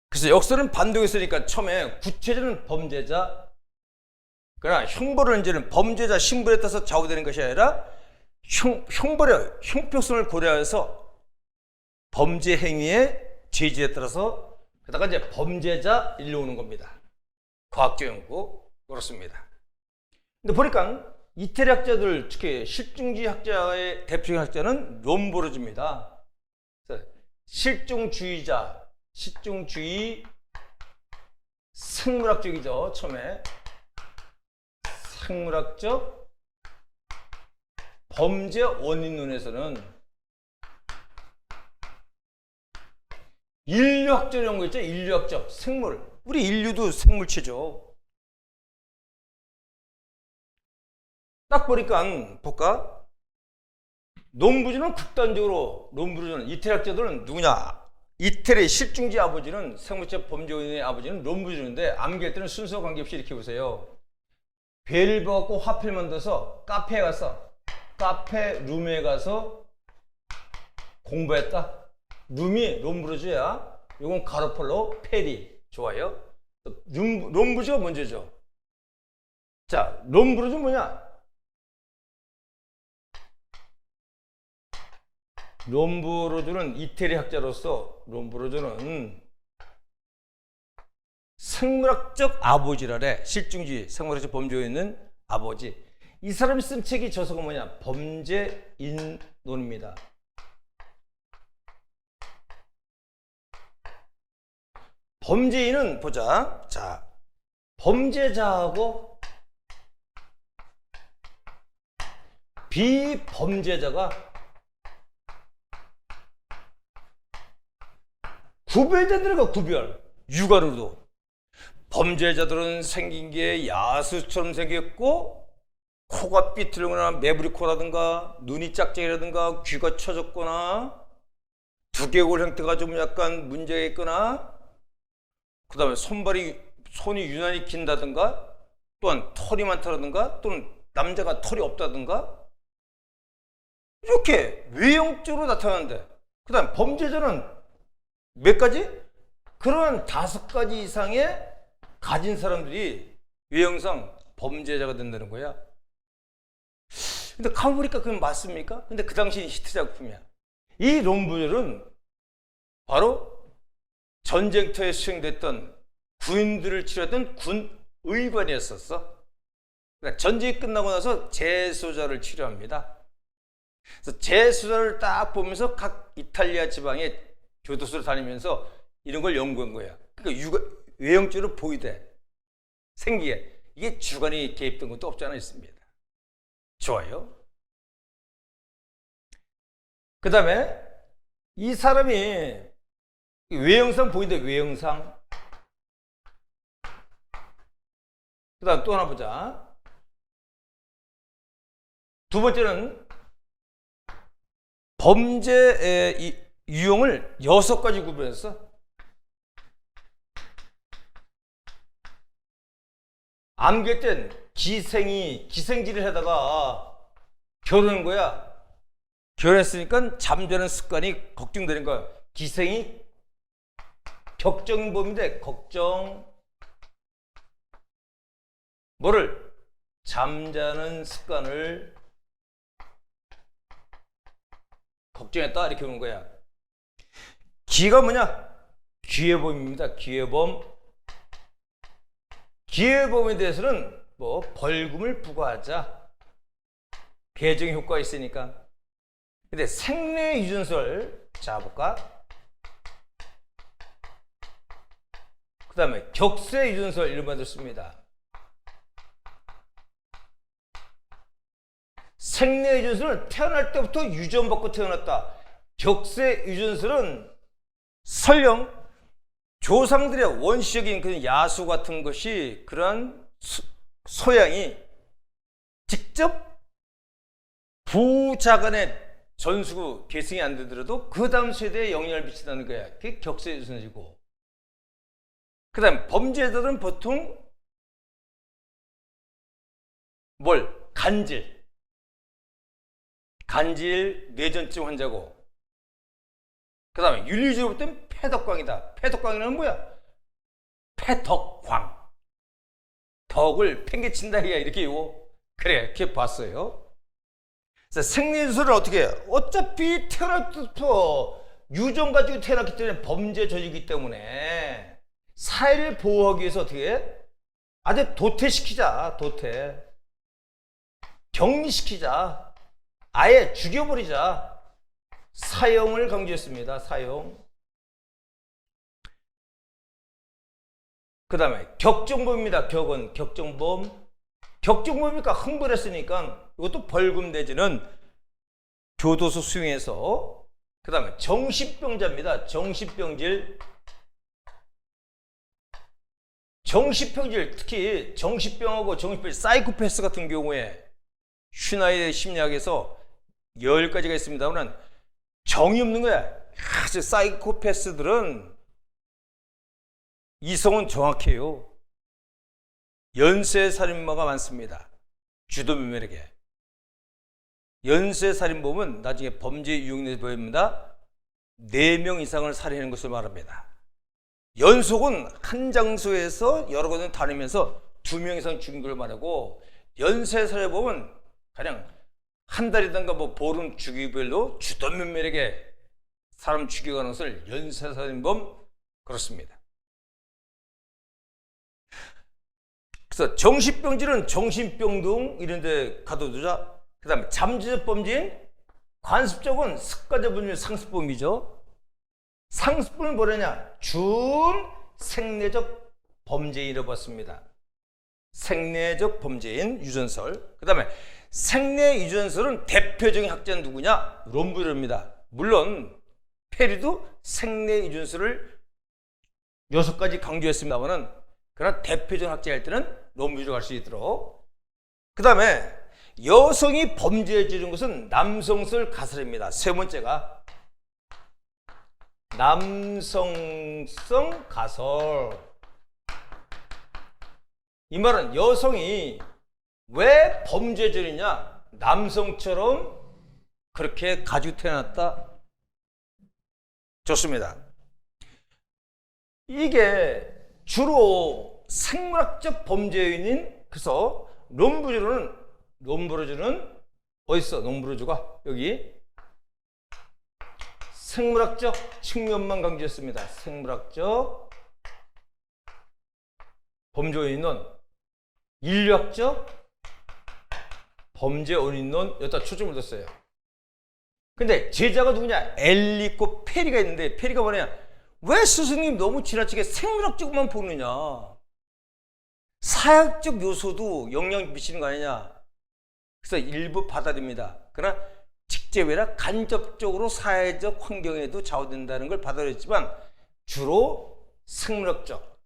그래서 역사는 반동했으니까 처음에 구체적인 범죄자 그러나 형벌은 범죄자 신분에 따라서 좌우되는 것이 아니라 형벌의 형평성을 고려해서 범죄 행위의 죄질에 따라서 그다가 이제 범죄자 일로 오는 겁니다. 과학적 연구 그렇습니다. 근데 보니까 이태리 학자들 특히 실증주의 학자의 대표적인 학자는 롬브르즈입니다. 실증주의 생물학적이죠. 처음에 생물학적 범죄 원인론에서는 인류학적 연구 있죠. 인류학적 생물 우리 인류도 생물체죠. 딱 보니까 볼까? 롬브르즈는 이태리 학자들은 누구냐? 이태리 실증주의 아버지는 생물체 범죄 원인의 아버지는 롬브르즈인데 암기할 때는 순서 관계없이 이렇게 보세요. 배를 벗고 화폐를 만들어서 카페룸에 가서 공부했다. 룸이 롬브르즈야. 이건 가로폴로 페리. 좋아요. 롬브르즈가 먼저죠. 자, 롬브르즈는 뭐냐? 롬브르즈는 이태리 학자로서 롬브르즈는 생물학적 아버지라래. 실증주의 생물학적 범죄에 있는 아버지. 이 사람이 쓴 책이 저서가 뭐냐? 범죄인론입니다. 범죄인은 보자. 자, 범죄자하고 비범죄자가 구별되더라고. 구별. 육안으로도 범죄자들은 생긴 게 야수처럼 생겼고 코가 삐뚤거나 매부리 코라든가 눈이 짝짝이라든가 귀가 처졌거나 두개골 형태가 좀 약간 문제가 있거나 그 다음에 손이 유난히 긴다든가 또한 털이 많다든가 또는 남자가 털이 없다든가 이렇게 외형적으로 나타나는데 그 다음 범죄자는 몇 가지? 그런 5가지 이상의 가진 사람들이 외형상 범죄자가 된다는 거야. 근데 가만 보니까 그건 맞습니까? 근데 그 당시 히트 작품이야. 이 롬브렐은 바로 전쟁터에 수행됐던 군인들을 치료했던 군 의관이었었어. 그러니까 전쟁이 끝나고 나서 재소자를 치료합니다. 그래서 재소자를 딱 보면서 각 이탈리아 지방의 교도소를 다니면서 이런 걸 연구한 거야. 그러니까 외형적으로 보이대. 생기게. 이게 주관이 개입된 것도 없지 않아 있습니다. 좋아요. 그 다음에 이 사람이 외형상 보이는데 외형상. 그 다음 또 하나 보자. 두 번째는 범죄의 유형을 6가지 구분했어. 암기할 땐 기생질을 하다가 결혼한 거야. 결혼했으니까 잠자는 습관이 걱정되는 거야. 기생이 격정범인데 뭐를? 잠자는 습관을 걱정했다 이렇게 보는 거야. 기가 뭐냐? 기회범입니다. 기회범에 대해서는 뭐 벌금을 부과하자. 배정 효과가 있으니까. 근데 생내 유전설 자 볼까? 그 다음에 격세 유전설 이런 말도 씁니다. 생내 유전설은 태어날 때부터 유전받고 태어났다. 격세 유전설은 설령 조상들의 원시적인 그런 야수 같은 것이 그런 소양이 직접 부자간의 전수구 계승이 안 되더라도 그 다음 세대에 영향을 미친다는 거야. 그게 격세 유전이고. 그 다음 범죄자들은 보통 뭘? 간질 뇌전증 환자고, 그 다음에 윤리적으로 볼 땐 폐덕광이다. 폐덕광이라는 뭐야? 폐덕광. 덕을 팽개친다 이렇게 그래 이렇게 봤어요. 그래서 생리주술은 어떻게 해요? 어차피 태어날 때부터 유전 가지고 태어났기 때문에 범죄 저지르기 때문에 사회를 보호하기 위해서 어떻게 해? 아주 도태시키자. 격리시키자. 아예 죽여버리자. 사형을 강조했습니다. 사형. 그 다음에 격정범입니다. 격정범. 격정범이니까 흥분했으니까 이것도 벌금 내지는 교도소 수용해서. 그 다음에 정신병자입니다. 정신병질, 특히 정신병하고 정신병 사이코패스 같은 경우에 슈나이의 심리학에서 10가지가 있습니다만 정이 없는 거야. 사이코패스들은 이성은 정확해요. 연쇄살인마가 많습니다. 주도면밀하게. 연쇄살인범은 나중에 범죄 유형에 보입니다. 4명 이상을 살해하는 것을 말합니다. 연속은 한 장소에서 여러 군데 다니면서 2명 이상 죽인 걸 말하고, 연쇄살인범은 그냥 한 달이든가 뭐 보름 주기별로 주도면밀하게 사람 죽여가는 것을 연쇄살인범 그렇습니다. 그래서 정신병질은 정신병동 이런 데 가둬두자. 그 다음에 잠재적 범죄인 관습적은 습관적 범죄 상습범이죠. 상습범은 뭐냐냐? 준생내적 범죄인이라고 봤습니다. 생내적 범죄인 유전설. 그 다음에 생내 유전설은 대표적인 학자는 누구냐? 롬브렐입니다. 물론 페리도 생내 유전설을 6가지 강조했습니다만은 그러나 대표적인 학자일 때는 롬브렐을 갈 수 있도록. 그 다음에 여성이 범죄에 지른 것은 남성설 가설입니다. 세 번째가 남성성 가설. 이 말은 여성이 왜 범죄에 지르냐? 남성처럼 그렇게 가지고 태어났다. 좋습니다. 이게 주로 생물학적 범죄 요인인, 그래서 롬브르주는 어딨어? 롬브르주가 여기 생물학적 측면만 강조했습니다. 생물학적 범죄 요인론, 인류학적 범죄 원인론, 여기다 초점을 뒀어요. 근데 제자가 누구냐? 엘리코 페리가 있는데, 페리가 뭐냐? 왜 스승님 너무 지나치게 생물학적만 보느냐? 사회적 요소도 영향 미치는 거 아니냐? 그래서 일부 받아들입니다. 그러나 직접이나 간접적으로 사회적 환경에도 좌우된다는 걸 받아들였지만 주로 생물학적.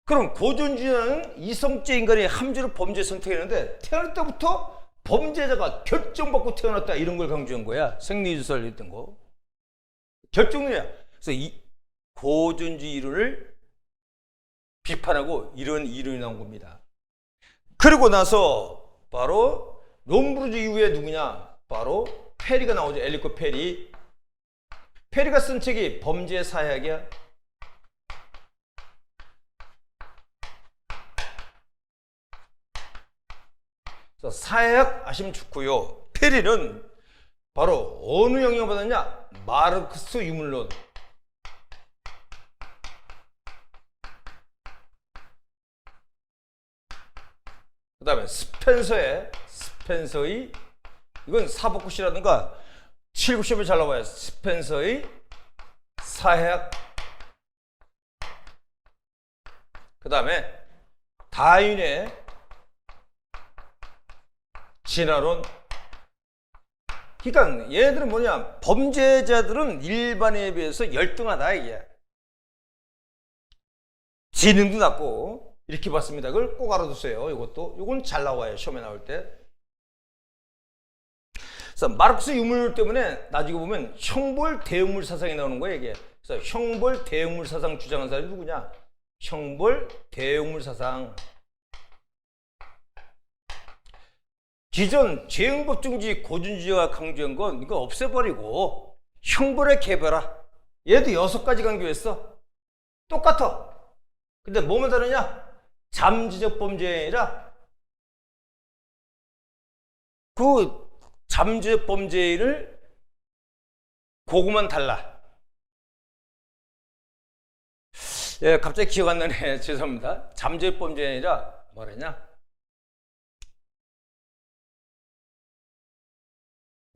그럼 고전주의자는 이성적 인간이 함부로 범죄 선택했는데 태어날 때부터 범죄자가 결정받고 태어났다, 이런 걸 강조한 거야. 생리주사를 했던 거. 결정이야. 그래서 이 고전주의 이론을 비판하고 이런 이론이 나온 겁니다. 그리고 나서 바로 롬브르주 이후에 누구냐? 바로 페리가 나오죠. 엘리코 페리. 페리가 쓴 책이 범죄 사회학이야. 사회학 아시면 좋고요. 페리는 바로 어느 영향을 받았냐? 마르크스 유물론. 그 다음에 스펜서의 이건 사법고시라든가 7급 시험에 잘 나와요. 스펜서의 사회학. 그 다음에 다윈의 진화론. 그러니까 얘들은 뭐냐? 범죄자들은 일반에 비해서 열등하다, 이게. 지능도 낮고 이렇게 봤습니다. 그걸 꼭 알아두세요. 이건 잘 나와요, 시험에 나올 때. 그래서 마르크스 유물론 때문에 나중에 보면 형벌 대응물 사상이 나오는 거예요, 이게. 그래서 형벌 대응물 사상 주장한 사람이 누구냐? 형벌 대응물 사상. 기존 죄응법중지 고준주의가 강조한 건 이거 없애버리고 형벌의 개별화. 얘도 6가지 강조했어. 똑같아. 근데 뭐만 다르냐? 잠재적 범죄가 아니라 그 잠재적 범죄를 그거만 달라. 예, 갑자기 기억 안 나네. 죄송합니다. 잠재적 범죄가 아니라 뭐랬냐?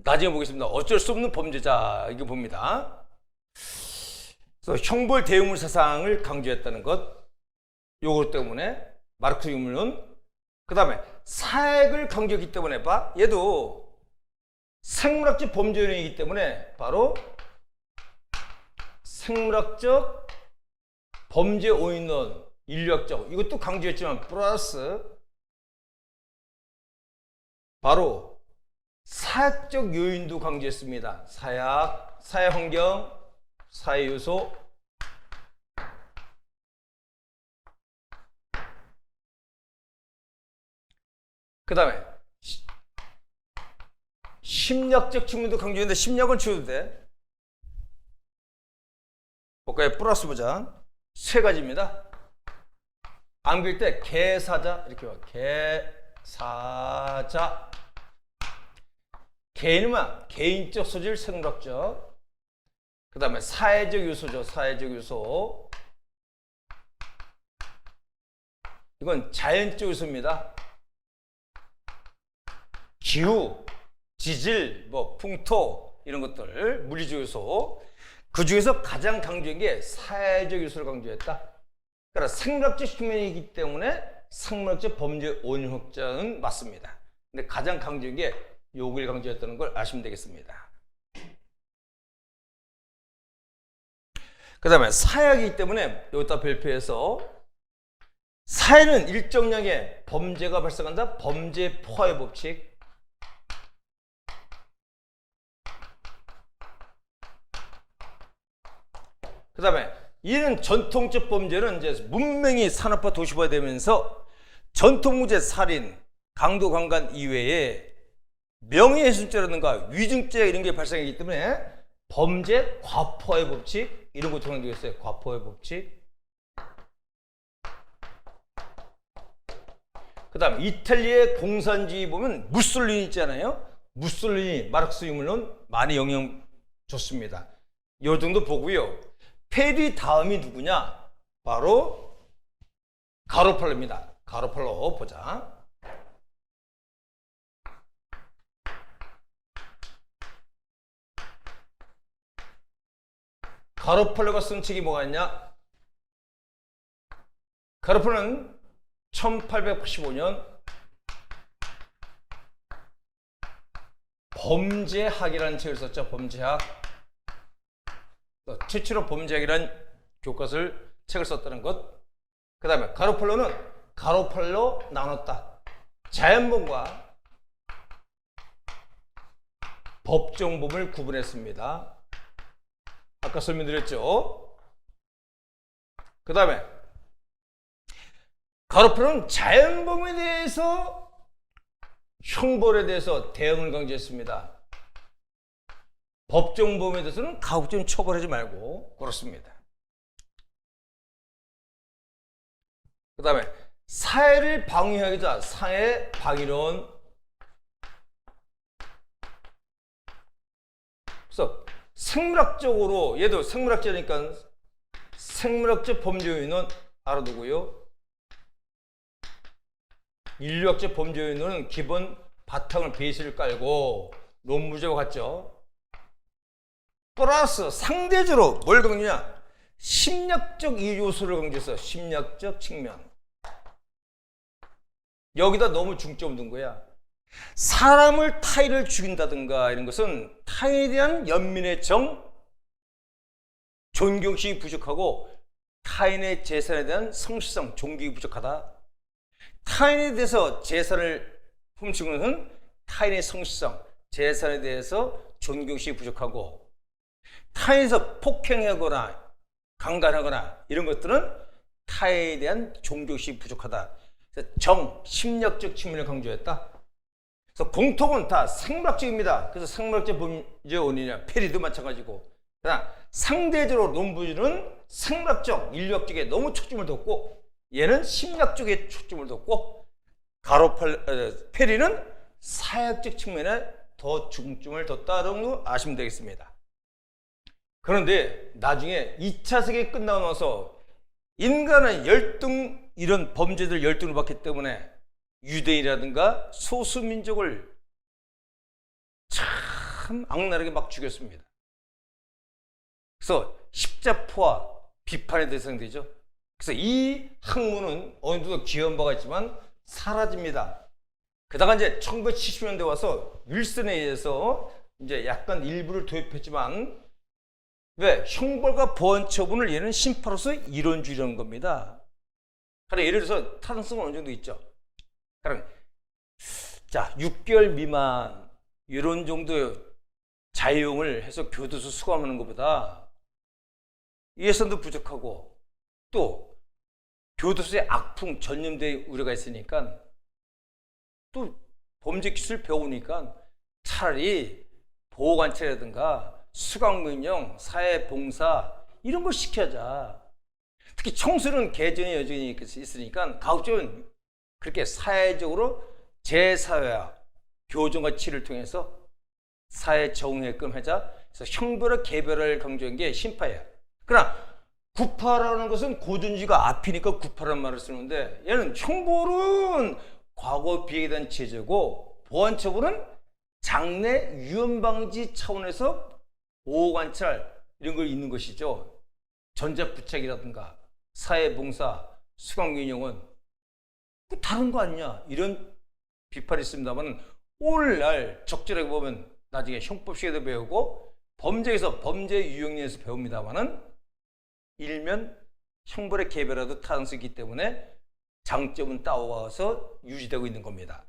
나중에 보겠습니다. 어쩔 수 없는 범죄자, 이거 봅니다. 그래서 형벌 대응물 사상을 강조했다는 것, 요거 때문에 마르크스 유물론. 그 다음에 사액을 강조했기 때문에 봐, 얘도 생물학적 범죄 요인이기 때문에 바로 생물학적 범죄 원인론, 인류학적, 이것도 강조했지만 플러스 바로 사회적 요인도 강조했습니다. 사회학, 사회환경, 사회요소. 그 다음에 심리학적 측면도 강조했는데 심리학은 치워도 돼. 볼까요? 플러스 보자. 3가지입니다. 안 그릴 때 개사자 이렇게 봐. 개사자. 개인은 개인적 소질, 생물학적. 그 다음에 사회적 요소죠. 사회적 요소. 이건 자연적 요소입니다. 기후, 지질, 풍토, 이런 것들, 물리적 요소. 그 중에서 가장 강조한 게 사회적 요소를 강조했다. 그러니까 생물학적 측면이기 때문에 생물학적 범죄 원인 확장은 맞습니다. 근데 가장 강조한 게 요걸 강조했다는 걸 아시면 되겠습니다. 그 다음에 사회학이기 때문에 여기다 별표해서 사회는 일정량의 범죄가 발생한다. 범죄 포화의 법칙. 그 다음에 이런 전통적 범죄는 이제 문명이 산업화 도시화되면서 전통무죄 살인, 강도 강간 이외에 명예훼손죄라든가 위증죄 이런 게 발생하기 때문에 범죄 과포화의 법칙 이런 거 적용되겠어요. 과포화의 법칙. 그 다음 이탈리아의 공산주의 보면 무솔리니 있잖아요. 무솔리니 마르크스 유물론 많이 영향 줬습니다. 요 정도 보고요. 페리 다음이 누구냐? 바로 가로팔로입니다. 가로팔로 보자. 가로팔로가 쓴 책이 뭐가 있냐? 가로팔로는 1885년 범죄학이라는 책을 썼죠. 범죄학. 최초로 범죄학이라는 교과서를 책을 썼다는 것. 그 다음에 가로팔로는 가로팔로 나눴다. 자연범과 법정범을 구분했습니다. 아까 설명드렸죠. 그 다음에 가로팔로는 자연범에 대해서 형벌에 대해서 대응을 강조했습니다. 법정범에 대해서는 가급적 처벌하지 말고 그렇습니다. 그 다음에 사회를 방위하기 위한 사회 방위론. 그래서 생물학적으로 얘도 생물학자니까 생물학적 범죄 요인은 알아두고요. 인류학적 범죄 요인은 기본 바탕을 베이스를 깔고 논문제와 같죠. 플러스 상대적으로 뭘 강조냐? 심리학적 이 요소를 강조해서 심리학적 측면. 여기다 너무 중점을 둔 거야. 사람을 타인을 죽인다든가 이런 것은 타인에 대한 연민의 정, 존경심이 부족하고 타인의 재산에 대한 성실성, 존경이 부족하다. 타인에 대해서 재산을 훔치는 것은 타인의 성실성, 재산에 대해서 존경심이 부족하고 타인에서 폭행하거나 강간하거나 이런 것들은 타인에 대한 존경심이 부족하다. 그래서 정, 심리학적 측면을 강조했다. 그래서 공통은 다 생물학적입니다. 그래서 생물학적 범죄 원인이냐 페리도 마찬가지고. 그러나 상대적으로 논문은 생물학적, 인류학적에 너무 초점을 뒀고 얘는 심리학 쪽에 초점을 뒀고 페리는 사회학적 측면에 더 중점을 뒀다는 거 아시면 되겠습니다. 그런데 나중에 2차 세계 끝나고 나서 인간은 열등 이런 범죄들 열등을 받기 때문에 유대인이라든가 소수민족을 참 악랄하게 막 죽였습니다. 그래서 십자포와 비판의 대상이 되죠. 그래서 이 학문은 어느 정도 귀한 바가 있지만 사라집니다. 그다가 이제 1970년대 와서 윌슨에 의해서 이제 약간 일부를 도입했지만 왜? 형벌과 보완 처분을 얘는 심파로서 이론주의라는 겁니다. 그러니까 예를 들어서 타당성은 어느 정도 있죠. 그럼 자 6개월 미만 이런 정도 자유형을 해서 교도소 수감하는 것보다 예산도 부족하고 또 교도소에 악풍 전염될 우려가 있으니까 또 범죄 기술 배우니까 차라리 보호관찰이라든가 수강명령, 사회봉사 이런 걸 시켜자. 특히 청소년 개전의 여전히 있으니까 가급적이면 그렇게 사회적으로 재사회화, 교정과 치료를 통해서 사회 적응하게끔 하자. 그래서 형벌과 개별을 강조한 게 심파예요. 그러나 구파라는 것은 고전주의가 앞이니까 구파라는 말을 쓰는데 얘는 형벌은 과거 비행에 대한 제재고 보완처분은 장래 위험 방지 차원에서 보호 관찰 이런 걸 있는 것이죠. 전자부착이라든가 사회봉사, 수강균형은 다른 거 아니냐 이런 비판이 있습니다만 오늘날 적절하게 보면 나중에 형법 시에도 배우고 범죄에서 범죄 유형에서 배웁니다만은 일면 형벌의 개별화도 타당성이 있기 때문에 장점은 따와서 유지되고 있는 겁니다.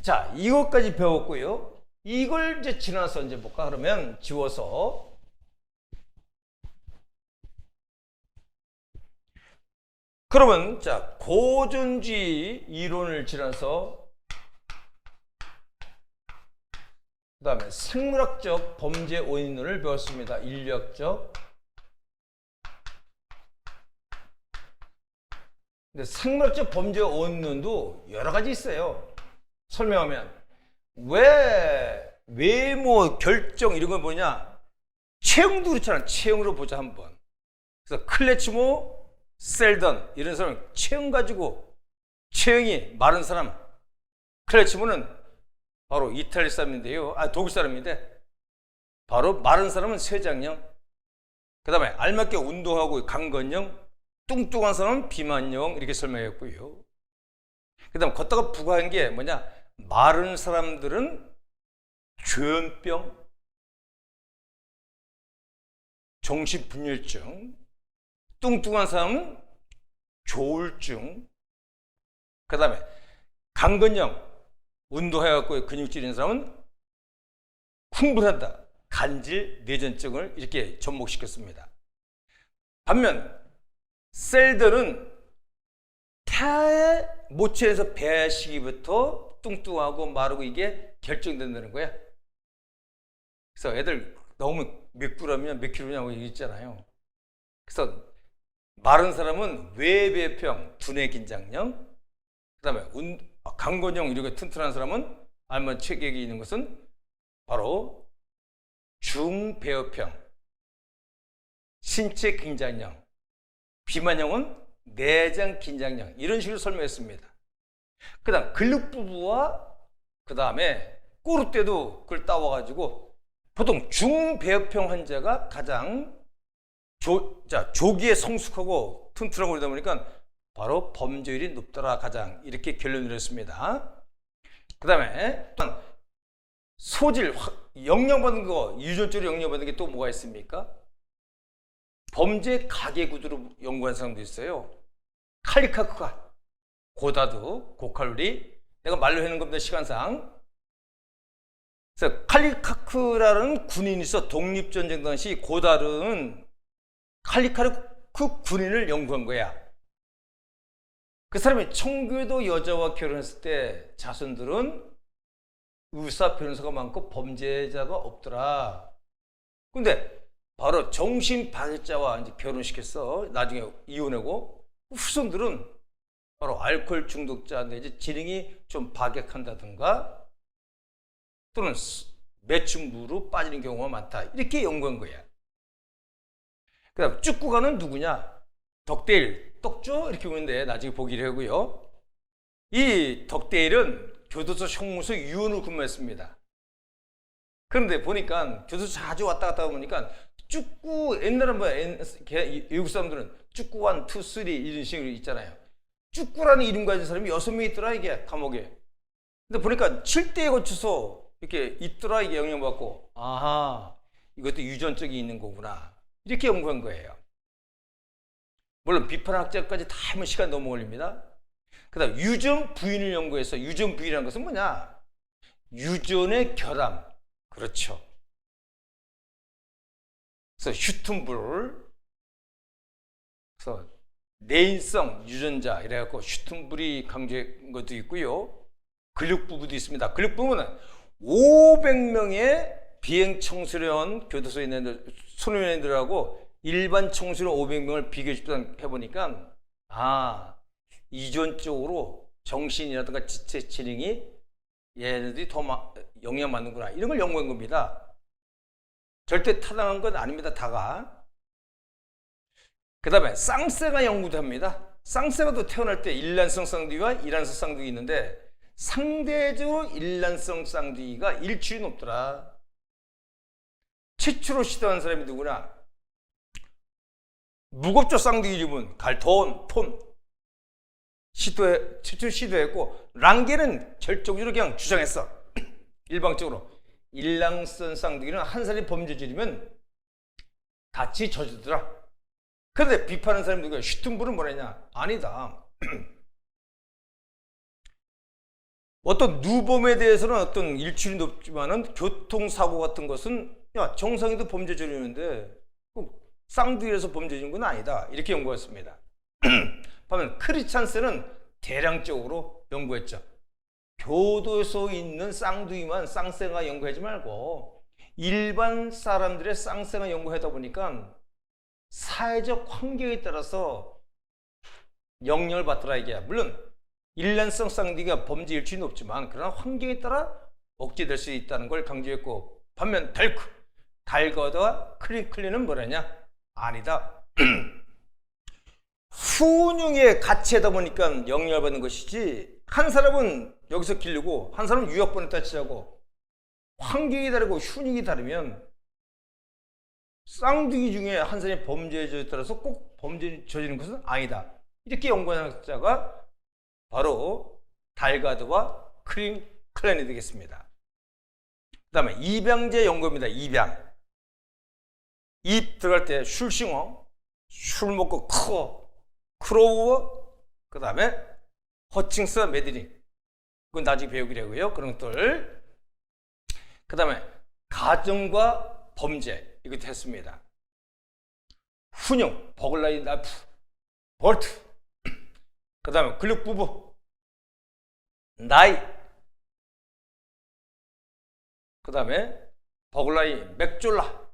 자, 이것까지 배웠고요. 이걸 이제 지나서 이제 볼까? 그러면 지워서 그러면 자, 고전주의 이론을 지나서 그 다음에 생물학적 범죄 원인론을 배웠습니다. 인류학적. 근데 생물학적 범죄 원인론도 여러 가지 있어요. 설명하면 왜 외모, 결정 이런 건 뭐냐? 체형도 그렇잖아. 체형으로 보자 한번. 그래서 클레츠모, 셀던 이런 사람 체형 가지고 체형이 마른 사람. 클레츠모는 바로 이탈리 사람인데요. 독일 사람인데 바로 마른 사람은 쇠장형. 그 다음에 알맞게 운동하고 강건형, 뚱뚱한 사람은 비만형 이렇게 설명했고요. 그 다음 걷다가 부과한 게 뭐냐? 마른 사람들은 조현병, 정신분열증, 뚱뚱한 사람은 조울증, 그 다음에 강건형, 운동해갖고 근육질 있는 사람은 흥분한다, 간질, 뇌전증을 이렇게 접목시켰습니다. 반면 셀들은 태아의 모체에서 배 시기부터 뚱뚱하고 마르고 이게 결정된다는 거야. 그래서 애들 너무 몇 그램이냐 몇 킬로냐고 얘기했잖아요. 그래서 마른 사람은 외배평, 두뇌 긴장형, 그 다음에 강건형 이렇게 튼튼한 사람은 알만 체격이 있는 것은 바로 중배어평, 신체 긴장형, 비만형은 내장 긴장형 이런 식으로 설명했습니다. 그 다음 근육 부부와 그 다음에 꼬르떼도 그걸 따와가지고 보통 중배어평 환자가 가장 조기에 성숙하고 튼튼하고 그러다 보니까 바로 범죄율이 높더라 가장 이렇게 결론을 냈습니다. 그 다음에 또 소질, 영향받은 거, 유전적으로 영향받은 게 또 뭐가 있습니까? 범죄 가계 구조로 연구한 사람도 있어요. 칼리카크가 고다드, 고칼로리, 내가 말로 해놓은 겁니다 시간상. 그래서 칼리카크라는 군인이 있어. 독립전쟁 당시 고다르는 칼리카크 군인을 연구한 거야. 그 사람이 청교도 여자와 결혼했을 때 자손들은 의사 변호사가 많고 범죄자가 없더라. 근데 바로 정신발달자와 이제 결혼시켰어. 나중에 이혼하고 후손들은 바로 알코올 중독자인데 이제 지능이 좀 박약한다든가 또는 매춘부로 빠지는 경우가 많다. 이렇게 연구한 거야. 그 다음 축구가는 누구냐? 덕데일, 떡조 이렇게 보는데 나중에 보기로 하고요. 이 덕데일은 교도소 형무소 유언을 근무했습니다. 그런데 보니까 교도소 자주 왔다 갔다 보니까 축구 옛날에 뭐 외국 사람들은 축구 1, 2, 3 이런 식으로 있잖아요. 축구라는 이름 가진 사람이 6명 있더라 이게 감옥에. 근데 보니까 7대에 거쳐서 이렇게 있더라 이게 영향받고 아하 이것도 유전적이 있는 거구나 이렇게 연구한 거예요. 물론 비판학자까지 다 하면 시간 너무 걸립니다. 그 다음 유전 부인을 연구해서 유전 부인이라는 것은 뭐냐? 유전의 결함. 그렇죠. 그래서 슈튼불, 그래서 내인성 유전자 이래갖고 슈튼불이 강조한 것도 있고요. 근육 부부도 있습니다. 근육 부부는 500명의 비행 청소년 교도소에 있는 소년들하고 일반 청소년 500명을 비교 집단해보니까 유전적으로 정신이라든가 지체 지능이 얘네들이 더 영향받는구나 이런 걸 연구한 겁니다. 절대 타당한 건 아닙니다. 다가. 그 다음에 쌍세가 연구도 합니다. 쌍세가도 태어날 때 일란성 쌍둥이와 이란성 쌍둥이 있는데 상대적으로 일란성 쌍둥이가 일출이 높더라. 최초로 시도한 사람이 누구나? 무겁죠. 쌍둥이 이름은 갈톤, 폰 최초 시도했고 랑게는 결정적으로 그냥 주장했어. 일방적으로 일란성 쌍둥이는 한 살이 범죄질이면 같이 저지더라. 그런데 비판하는 사람이 누구야? 슈튼불은 뭐랬냐? 아니다. 어떤 누범에 대해서는 어떤 일출이 높지만은 교통사고 같은 것은 정상인도 범죄질이는데 꼭 쌍둥이라서 범죄인 건 아니다. 이렇게 연구했습니다. 반면 크리스찬스는 대량적으로 연구했죠. 교도소에 있는 쌍둥이만 쌍생아 연구하지 말고 일반 사람들의 쌍생아 연구하다 보니까 사회적 환경에 따라서 영향을 받더라 이게. 물론 일란성 쌍둥이가 범죄 일치는 없지만 그러나 환경에 따라 억제될 수 있다는 걸 강조했고, 반면 달거드와 크리클리는 뭐라냐? 아니다. 후운용에 같이 하다 보니까 영향을 받는 것이지, 한 사람은 여기서 기르고 한 사람은 유학본에 따치자고 환경이 다르고 훈육이 다르면 쌍둥이 중에 한 사람이 범죄에 따라서 꼭 범죄에 저지르는 것은 아니다. 이렇게 연구한 학자가 바로 달가드와 클랜이 되겠습니다. 그 다음에 입양제 연구입니다. 입 들어갈 때 슐싱어, 술 먹고 크로우어, 그 다음에 허칭스 메드링, 그건 나중에 배우기라고요. 그런 것들. 그 다음에 가정과 범죄, 이것도 했습니다. 훈용, 버글라이 나프, 볼트, 그 다음에 근육부부, 나이, 그 다음에 버글라이, 맥졸라,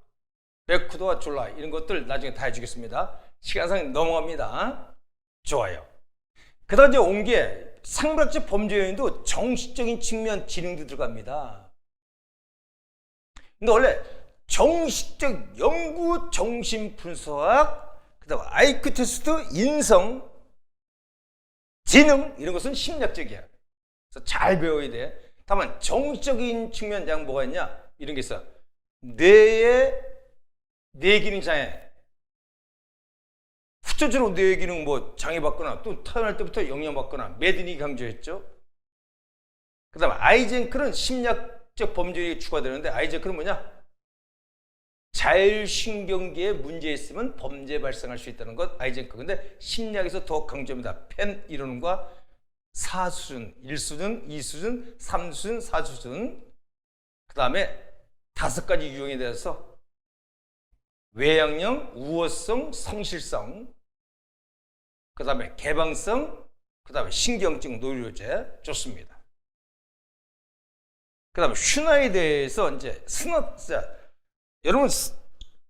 맥쿠드와 졸라, 이런 것들 나중에 다 해주겠습니다. 시간상 넘어갑니다. 좋아요. 그 다음 이제 온 게 상부학적 범죄 요인도 정신적인 측면 지능도 들어갑니다. 근데 원래 정신적 연구, 정신분석학, 그 다음 IQ 테스트, 인성, 지능, 이런 것은 심리학적이야. 그래서 잘 배워야 돼. 다만 정신적인 측면 양 뭐가 있냐? 이런 게 있어. 뇌의 뇌기능 장애, 후천적으로 뇌기능 뭐 장애받거나 또 태어날 때부터 영향받거나 매든이 강조했죠. 그 다음에 아이젠크는 심리학적 범죄에 추가되는데, 아이젠크는 뭐냐? 자율신경계에 문제 있으면 범죄 발생할 수 있다는 것, 아이젠크. 근데 심리학에서 더 강조합니다. 펜 이론과 4수준, 1수준, 2수준, 3수준, 4수준. 그 다음에 5가지 유형에 대해서 외향형, 우월성, 성실성, 그 다음에 개방성, 그 다음에 신경증 노이로제 좋습니다. 그 다음에 슈나이더에서 이제 여러분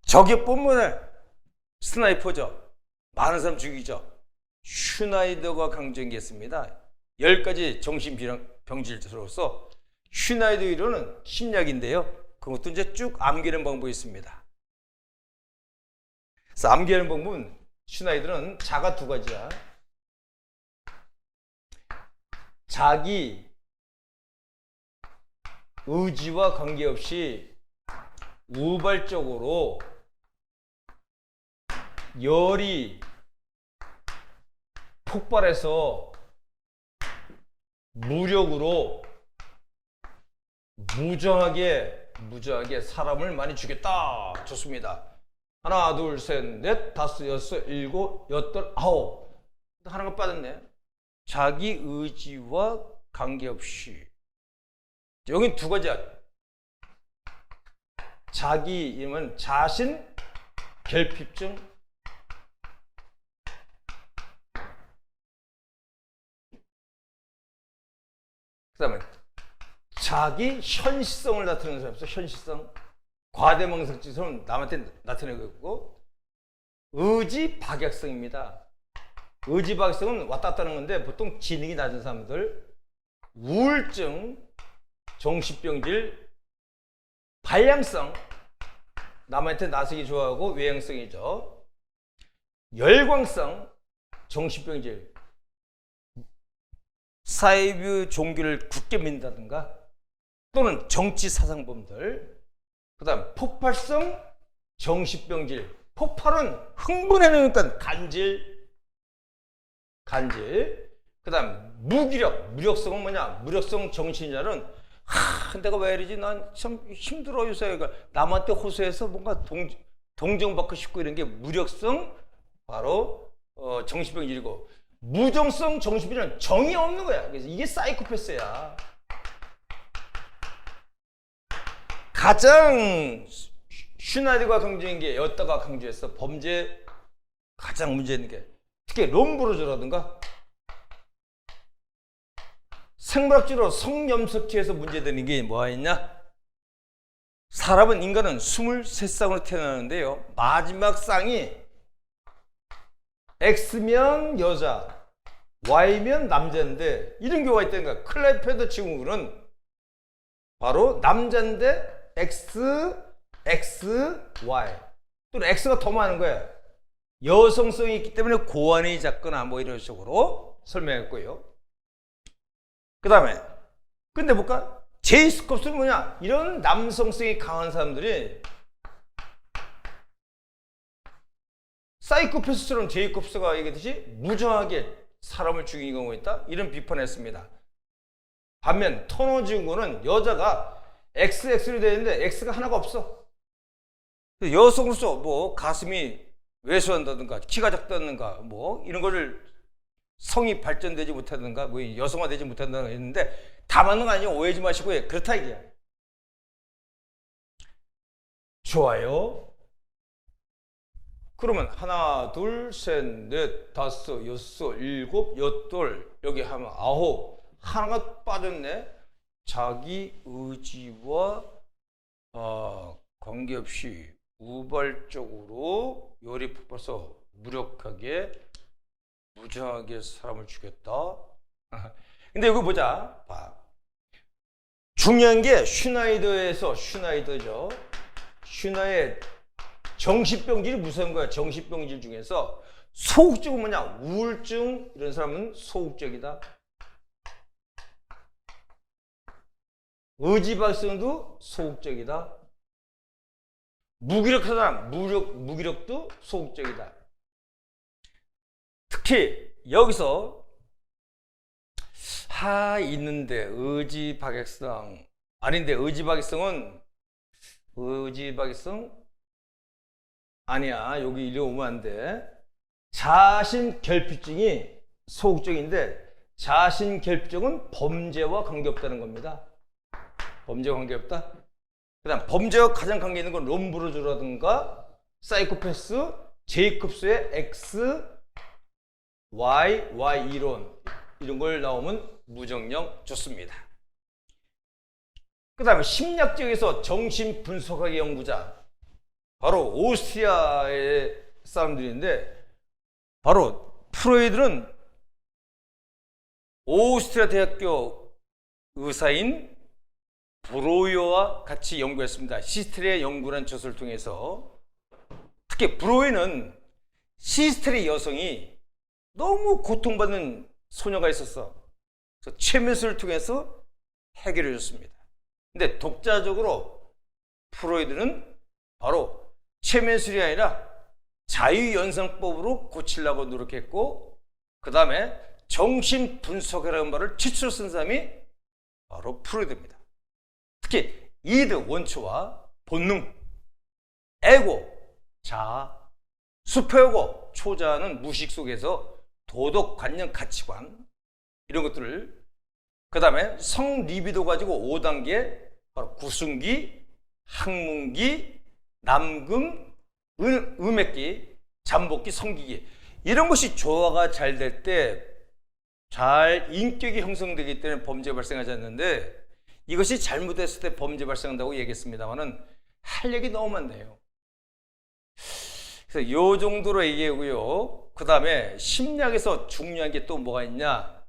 저격 본문에 스나이퍼죠. 많은 사람 죽이죠. 슈나이더가 강조한 게 있습니다. 10가지 정신병질로서 슈나이더 이론은 심리학인데요. 그것도 이제 쭉 암기하는 방법이 있습니다. 그래서 암기하는 방법은 슈나이더는 자가 2가지야. 자기 의지와 관계없이 우발적으로 열이 폭발해서 무력으로 무정하게 사람을 많이 죽였다. 좋습니다. 하나, 둘, 셋, 넷, 다섯, 여섯, 일곱, 여덟, 아홉. 하나가 빠졌네. 자기 의지와 관계없이. 여긴 2가지야. 자기 이름은 자신 결핍증, 그 다음에 자기 현시성을 나타내는 사람 있어. 현시성, 과대망상증처럼 남한테 나타내고 있고, 의지 박약성입니다. 의지 박약성은 왔다 갔다 하는 건데 보통 지능이 낮은 사람들, 우울증, 정신병질, 발양성, 남한테 나서기 좋아하고 외향성이죠. 열광성, 정신병질, 사회부 종교를 굳게 믿는다든가 또는 정치 사상범들. 그 다음 폭발성, 정신병질. 폭발은 흥분해내니까 간질. 그 다음 무력성은 뭐냐? 무력성 정신자는 내가 왜 이러지? 난 참 힘들어 요새. 남한테 호소해서 뭔가 동정받고 싶고 이런 게 무력성, 바로 정신병질이고, 무정성 정신병질은 정이 없는 거야. 그래서 이게 사이코패스야. 가장 슈나이더가 강조한 게, 여따가 강조했어. 범죄 가장 문제 있는 게 특히 롬브로저라든가 생물학적으로 성염석체에서 문제되는 게 뭐가 있냐? 인간은 23쌍으로 태어나는데요. 마지막 쌍이 X면 여자, Y면 남자인데 이런 경우가 있다는 거야. 클레페더 증후군은 바로 남자인데 X, Y 또는 X가 더 많은 거야. 여성성이 있기 때문에 고환이 작거나 뭐 이런 식으로 설명했고요. 그 다음에 근데 볼까? 제이스콥스는 뭐냐? 이런 남성성이 강한 사람들이 사이코패스처럼 제이콥스가 얘기했듯이 무정하게 사람을 죽이는 경우가 있다? 이런 비판을 했습니다. 반면 터너 증후군은 여자가 XX로 되어 있는데 X가 하나가 없어. 여성으로서 뭐 가슴이 왜소한다든가 키가 작다든가 뭐 이런 거를 성이 발전되지 못하든가 뭐 여성화되지 못한다는 거 있는데 다 맞는 거 아니에요. 오해하지 마시고 그렇다 이게야. 좋아요. 그러면 하나, 둘, 셋, 넷, 다섯, 여섯, 일곱, 여덟 여기 하면 아홉. 하나가 빠졌네. 자기 의지와 관계없이 우발적으로 열이 폭발해서 무력하게 무정하게 사람을 죽였다. 근데 여기 보자. 봐. 중요한 게 슈나이더죠. 슈나의 정신병질이 무서운 거야. 정신병질 중에서 소극적은 뭐냐? 우울증 이런 사람은 소극적이다. 의지박성도 소극적이다. 무기력한 사람, 무기력도 소극적이다. 특히 여기서 있는데 의지박약성 아닌데 의지박약성 아니야. 여기 이리 오면 안 돼. 자신결핍증이 소극적인데 자신결핍증은 범죄와 관계없다는 겁니다. 범죄와 관계없다. 그 다음 범죄와 가장 관계 있는 건 롬브로저라든가 사이코패스, 제이콥스의 X, Y 이론 이런 걸 나오면 무정령 좋습니다. 그 다음에 심리학적에서 정신분석학의 연구자 바로 오스트리아의 사람들인데 바로 프로이드는 오스트리아 대학교 의사인 브로이어와 같이 연구했습니다. 시스텔의 연구라는 저서를 통해서 특히 브로이는 시스텔의 여성이 너무 고통받는 소녀가 있었어. 그래서 최면술을 통해서 해결해 줬습니다. 근데 독자적으로 프로이드는 바로 최면술이 아니라 자유연상법으로 고치려고 노력했고 그 다음에 정신분석이라는 말을 최초로 쓴 사람이 바로 프로이드입니다. 특히 이드 원초와 본능, 에고, 자아, 수표고, 초자는 무의식 속에서 도덕, 관념, 가치관 이런 것들을 그 다음에 성 리비도 가지고 5단계 바로 구승기, 항문기, 남금, 음액기, 잠복기, 성기기 이런 것이 조화가 잘 될 때 잘 인격이 형성되기 때문에 범죄 발생하지 않는데 이것이 잘못됐을 때 범죄 발생한다고 얘기했습니다만은 할 얘기 너무 많네요. 그래서 요 정도로 얘기하고요. 그 다음에 심리학에서 중요한 게 또 뭐가 있냐?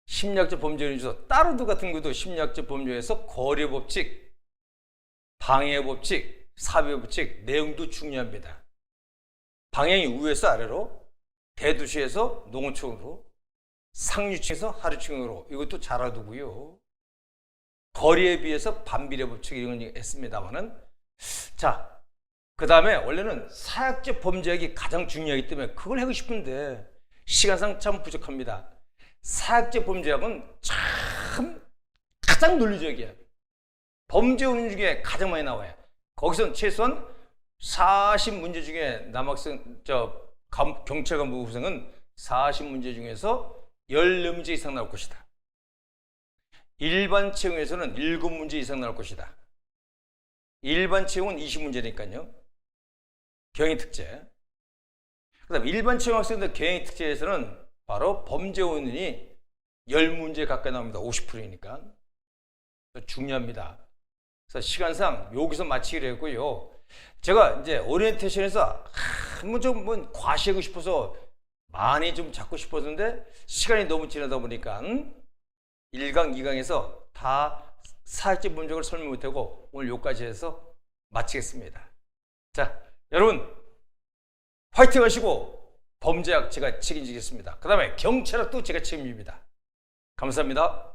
심리학적 범죄 중에서 따르드 같은 것도 심리학적 범죄에서 거래 법칙, 방해 법칙, 사배 법칙 내용도 중요합니다. 방향이 위에서 아래로, 대도시에서 농어촌으로, 상류층에서 하류층으로 이것도 잘 알아두고요. 거리에 비해서 반비례 법칙 이런 걸 했습니다만은 자, 그 다음에 원래는 사약적 범죄학이 가장 중요하기 때문에 그걸 하고 싶은데 시간상 참 부족합니다. 사약적 범죄학은 참 가장 논리적이야. 범죄 원인 중에 가장 많이 나와요. 거기선 최소한 40문제 중에 남학생, 경찰 간부 후생은 40문제 중에서 14문제 이상 나올 것이다. 일반 채용에서는 7문제 이상 나올 것이다. 일반 채용은 20문제니까요. 경위 특제. 그다음에 일반 채용 학생들 경영 특제에서는 바로 범죄 원인이 10문제 가까이 나옵니다. 50%니까. 중요합니다. 그래서 시간상 여기서 마치기로 했고요. 제가 이제 오리엔테이션에서 한번 좀 과시하고 싶어서 많이 좀 잡고 싶었는데 시간이 너무 지나다 보니까 1강, 2강에서 다 사회적 문제를 설명 못하고 오늘 여기까지 해서 마치겠습니다. 자, 여러분 화이팅 하시고 범죄학 제가 책임지겠습니다. 그 다음에 경찰학도 제가 책임집니다. 감사합니다.